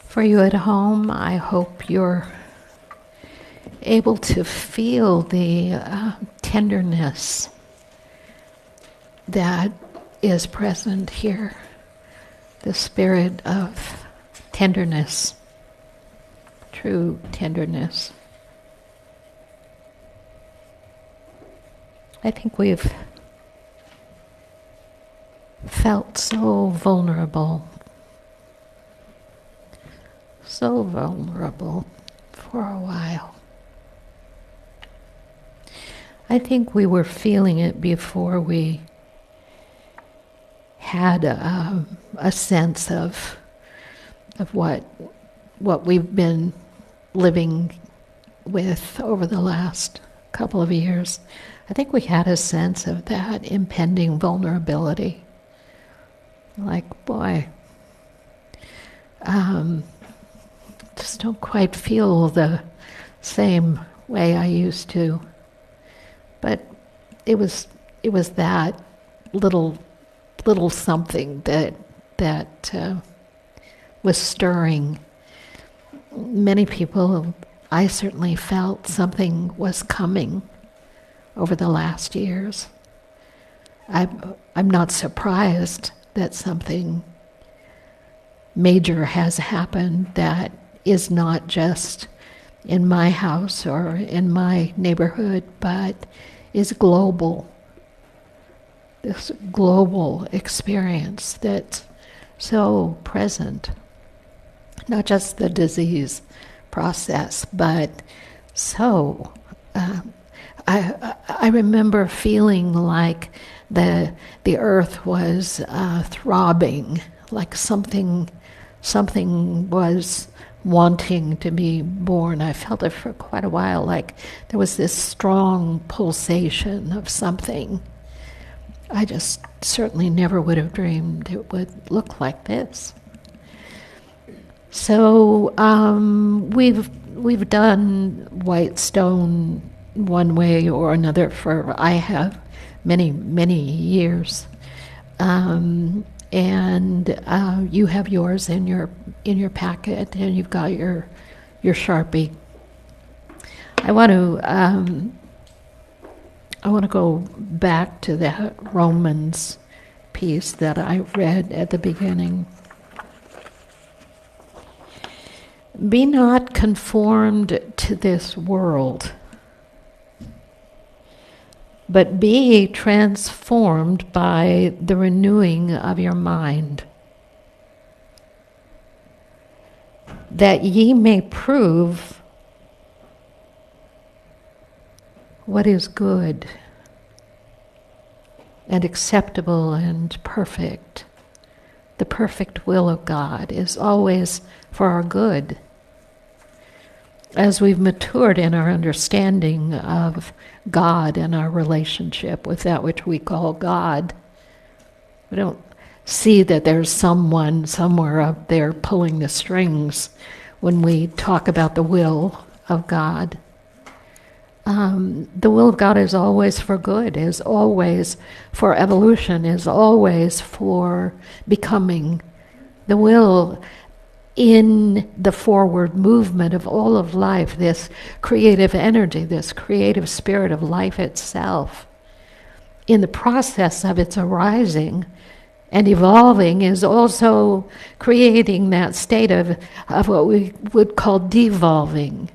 For you at home, I hope you're able to feel the tenderness that is present here, the spirit of tenderness, true tenderness. I think we've felt so vulnerable for a while. I think we were feeling it before we had a sense of what we've been living with over the last couple of years. I think we had a sense of that impending vulnerability. Like, boy, just don't quite feel the same way I used to. But it was that little something that was stirring. Many people, I certainly felt something was coming over the last years. I'm not surprised that something major has happened that is not just in my house or in my neighborhood, but is global. This global experience that's so present. Not just the disease process, but so. I remember feeling like the earth was throbbing, like something was wanting to be born. I felt it for quite a while, like there was this strong pulsation of something. I just certainly never would have dreamed it would look like this. So we've done Whitestone one way or another I have many years, and you have yours in your packet, and you've got your Sharpie. I want to go back to that Romans piece that I read at the beginning. Be not conformed to this world, but be transformed by the renewing of your mind, that ye may prove what is good and acceptable and perfect. The perfect will of God is always for our good. As we've matured in our understanding of God and our relationship with that which we call God, we don't see that there's someone somewhere up there pulling the strings when we talk about the will of God. The will of God is always for good, is always for evolution, is always for becoming. The will in the forward movement of all of life, this creative energy, this creative spirit of life itself, in the process of its arising and evolving, is also creating that state of what we would call devolving.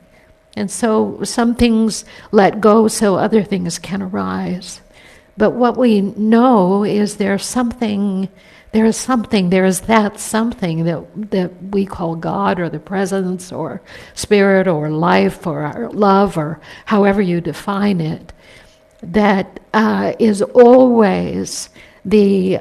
And so some things let go so other things can arise. But what we know is there is that something that we call God, or the presence, or spirit, or life, or love, or however you define it, that is always the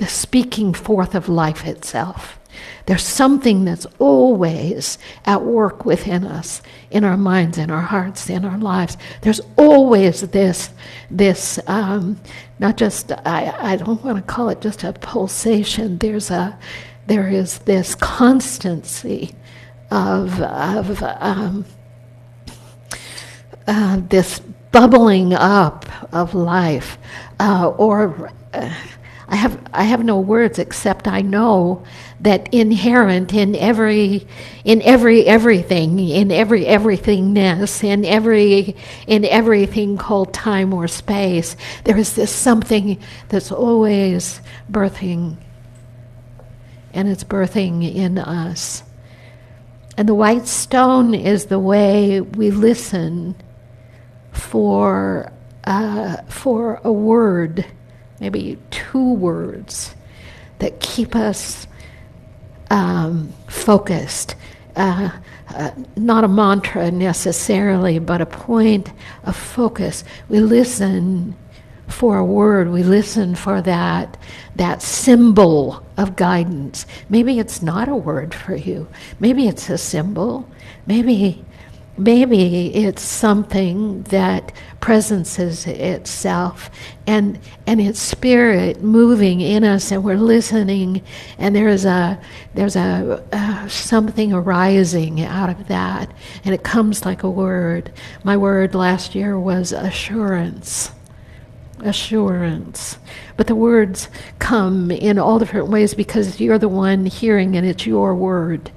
speaking forth of life itself. There's something that's always at work within us, in our minds, in our hearts, in our lives. There's always this not just, I don't want to call it just a pulsation. There is this constancy of this bubbling up of life, I I have no words except I know that inherent in every everything, in every everythingness, in everything called time or space, there is this something that's always birthing, and it's birthing in us. And the white stone is the way we listen for a word, maybe 2 words, that keep us focused. Not a mantra necessarily, but a point of focus. We listen for a word. We listen for that symbol of guidance. Maybe it's not a word for you. Maybe it's a symbol. Maybe it's something that presences itself and its spirit moving in us, and we're listening, and there's a something arising out of that, and it comes like a word. My word last year was assurance. Assurance. But the words come in all different ways because you're the one hearing, and it's your word.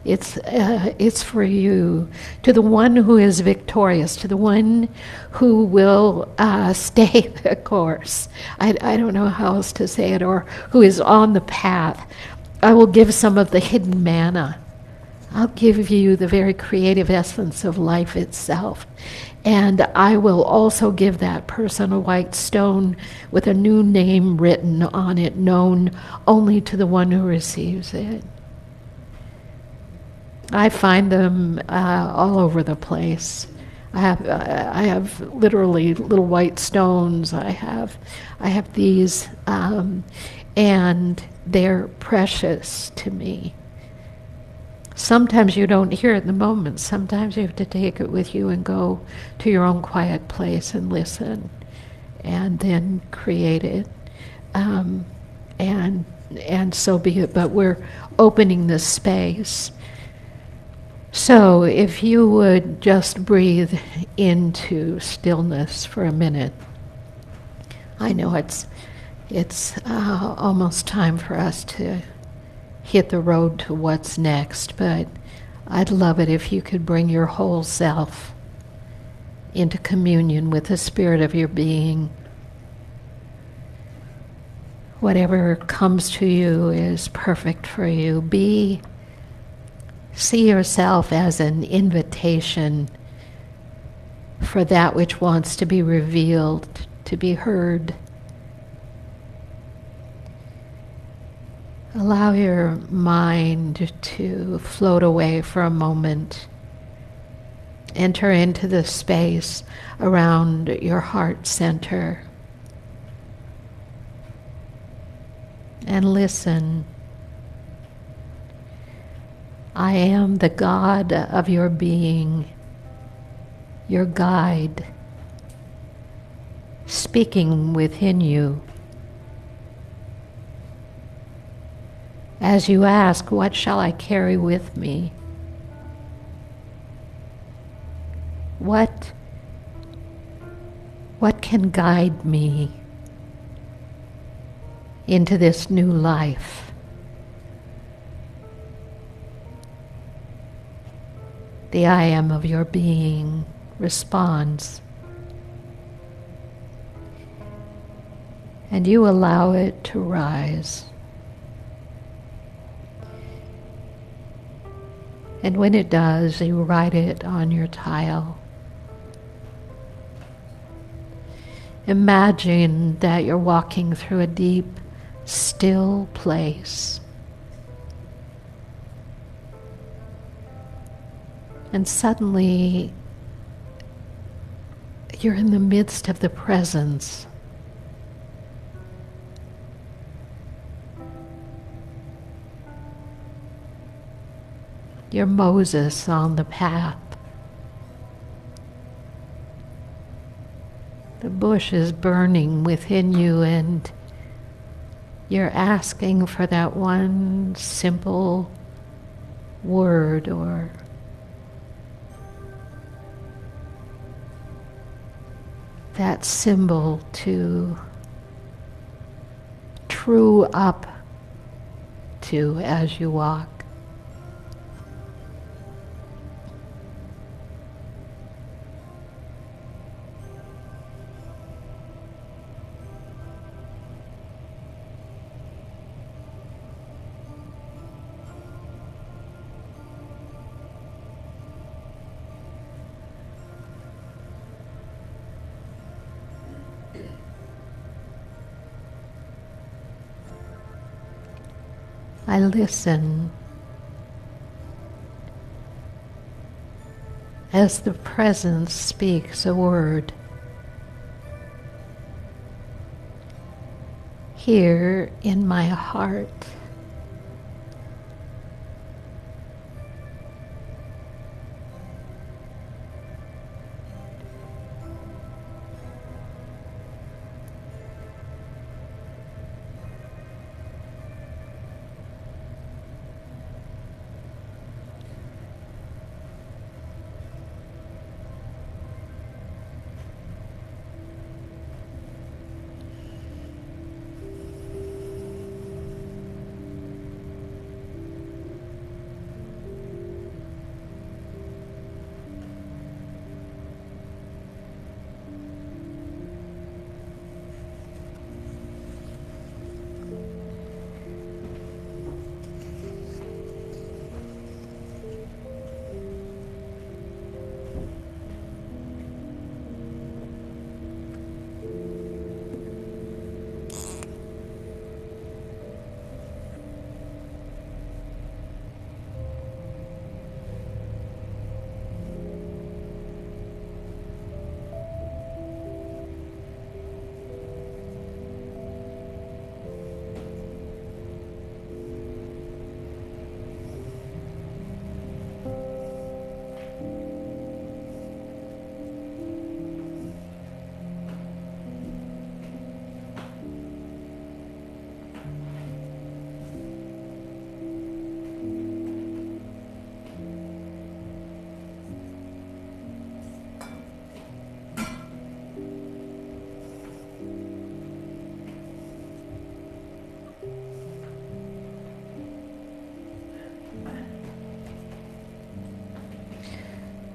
It's for you, to the one who is victorious, to the one who will stay the course. I don't know how else to say it, or who is on the path. I will give some of the hidden manna. I'll give you the very creative essence of life itself. And I will also give that person a white stone with a new name written on it, known only to the one who receives it. I find them all over the place. I have literally little white stones. I have these, and they're precious to me. Sometimes you don't hear it in the moment. Sometimes you have to take it with you and go to your own quiet place and listen, and then create it. And so be it. But we're opening this space. So if you would just breathe into stillness for a minute. I know it's almost time for us to hit the road to what's next, but I'd love it if you could bring your whole self into communion with the spirit of your being. Whatever comes to you is perfect for you. See yourself as an invitation for that which wants to be revealed, to be heard. Allow your mind to float away for a moment. Enter into the space around your heart center and listen. I am the God of your being, your guide, speaking within you. As you ask, what shall I carry with me? What can guide me into this new life? The I am of your being responds. And you allow it to rise. And when it does, you write it on your tile. Imagine that you're walking through a deep, still place. And suddenly, you're in the midst of the presence. You're Moses on the path. The bush is burning within you, and you're asking for that one simple word or that symbol to true up to as you walk. I listen as the presence speaks a word. Here in my heart,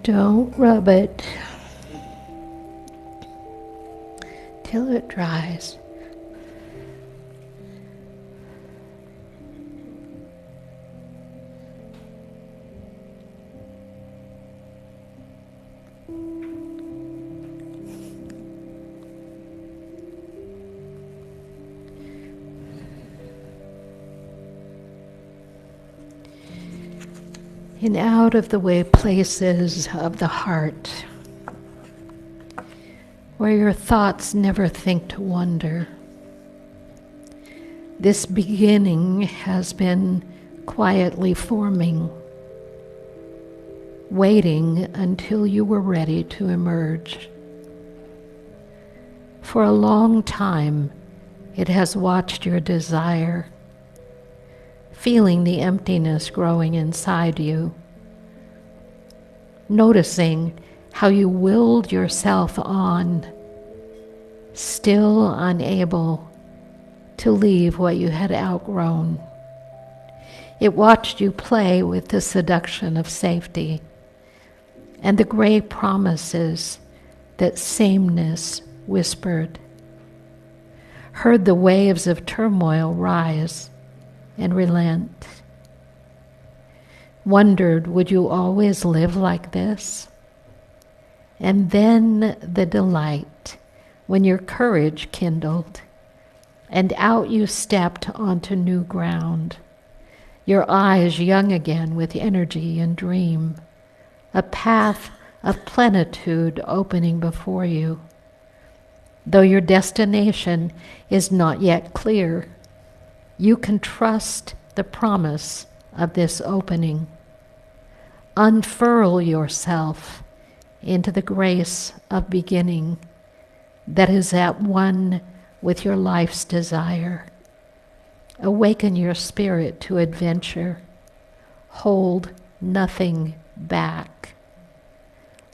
don't rub it till it dries. In out of the way places of the heart, where your thoughts never think to wander, this beginning has been quietly forming, waiting until you were ready to emerge. For a long time, it has watched your desire, feeling the emptiness growing inside you, noticing how you willed yourself on, still unable to leave what you had outgrown. It watched you play with the seduction of safety and the gray promises that sameness whispered, heard the waves of turmoil rise and relent, wondered, would you always live like this? And then the delight when your courage kindled and out you stepped onto new ground, your eyes young again with energy and dream, a path of plenitude opening before you. Though your destination is not yet clear, you can trust the promise of this opening. Unfurl yourself into the grace of beginning that is at one with your life's desire. Awaken your spirit to adventure. Hold nothing back.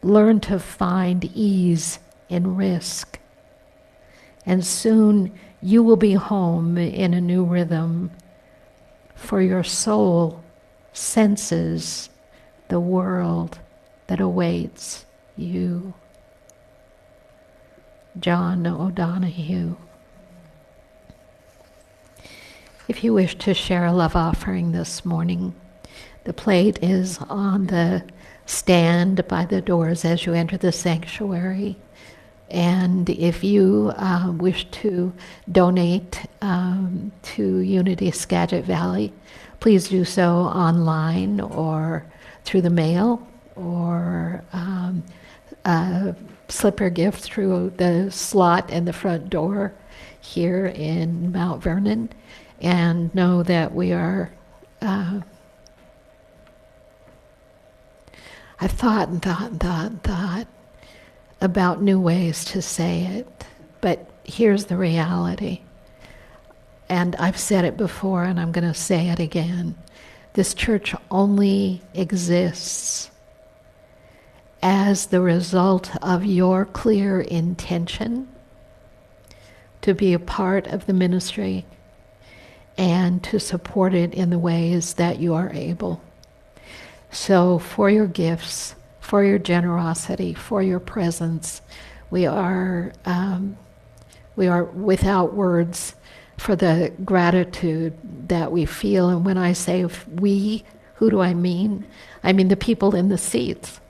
Learn to find ease in risk. And soon you will be home in a new rhythm, for your soul senses the world that awaits you. John O'Donohue. If you wish to share a love offering this morning, the plate is on the stand by the doors as you enter the sanctuary. And if you wish to donate to Unity Skagit Valley, please do so online or through the mail, or slip your gift through the slot in the front door here in Mount Vernon. And know that we are, I've thought about new ways to say it, but here's the reality. And I've said it before, and I'm going to say it again. This church only exists as the result of your clear intention to be a part of the ministry and to support it in the ways that you are able. So for your gifts, for your generosity, for your presence, we are without words for the gratitude that we feel. And when I say we, who do I mean? I mean the people in the seats.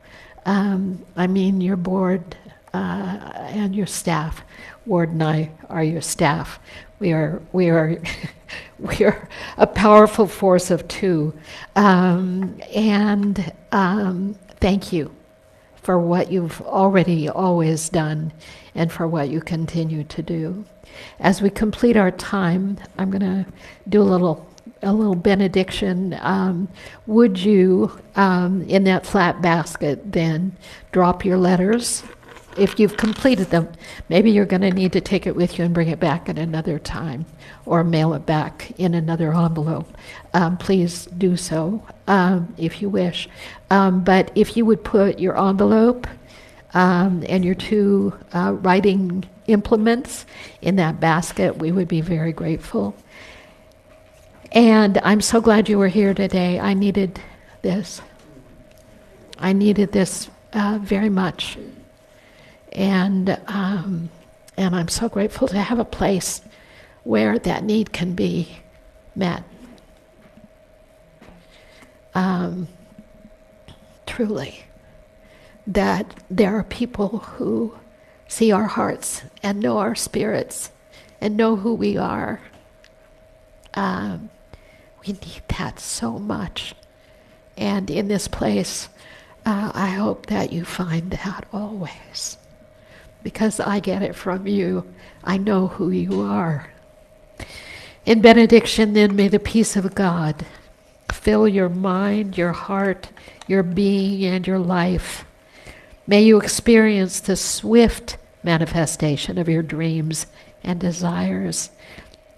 I mean your board and your staff. Ward and I are your staff. We are we are a powerful force of two. And thank you for what you've already always done and for what you continue to do. As we complete our time, I'm going to do a little benediction. Would you, in that flat basket, then drop your letters? If you've completed them, maybe you're going to need to take it with you and bring it back at another time, or mail it back in another envelope. Please do so if you wish. But if you would put your envelope and your two writing implements in that basket, we would be very grateful. And I'm so glad you were here today. I needed this. I needed this very much. And I'm so grateful to have a place where that need can be met. Truly, that there are people who see our hearts and know our spirits and know who we are. We need that so much. And in this place, I hope that you find that always. Because I get it from you. I know who you are. In benediction, then, may the peace of God fill your mind, your heart, your being, and your life. May you experience the swift manifestation of your dreams and desires.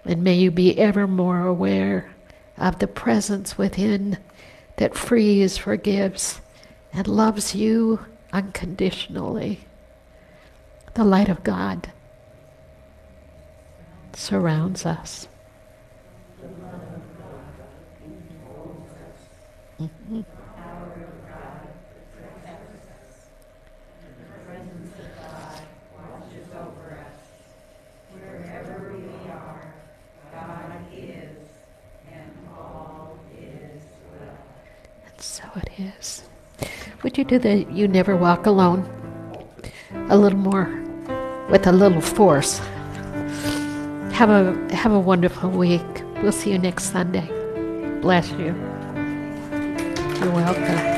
And may you be ever more aware of the presence within that frees, forgives, and loves you unconditionally. The light of God surrounds us. Mm-hmm. So it is. Would you do the You Never Walk Alone a little more, with a little force? Have a wonderful week. We'll see you next Sunday. Bless you. You're welcome.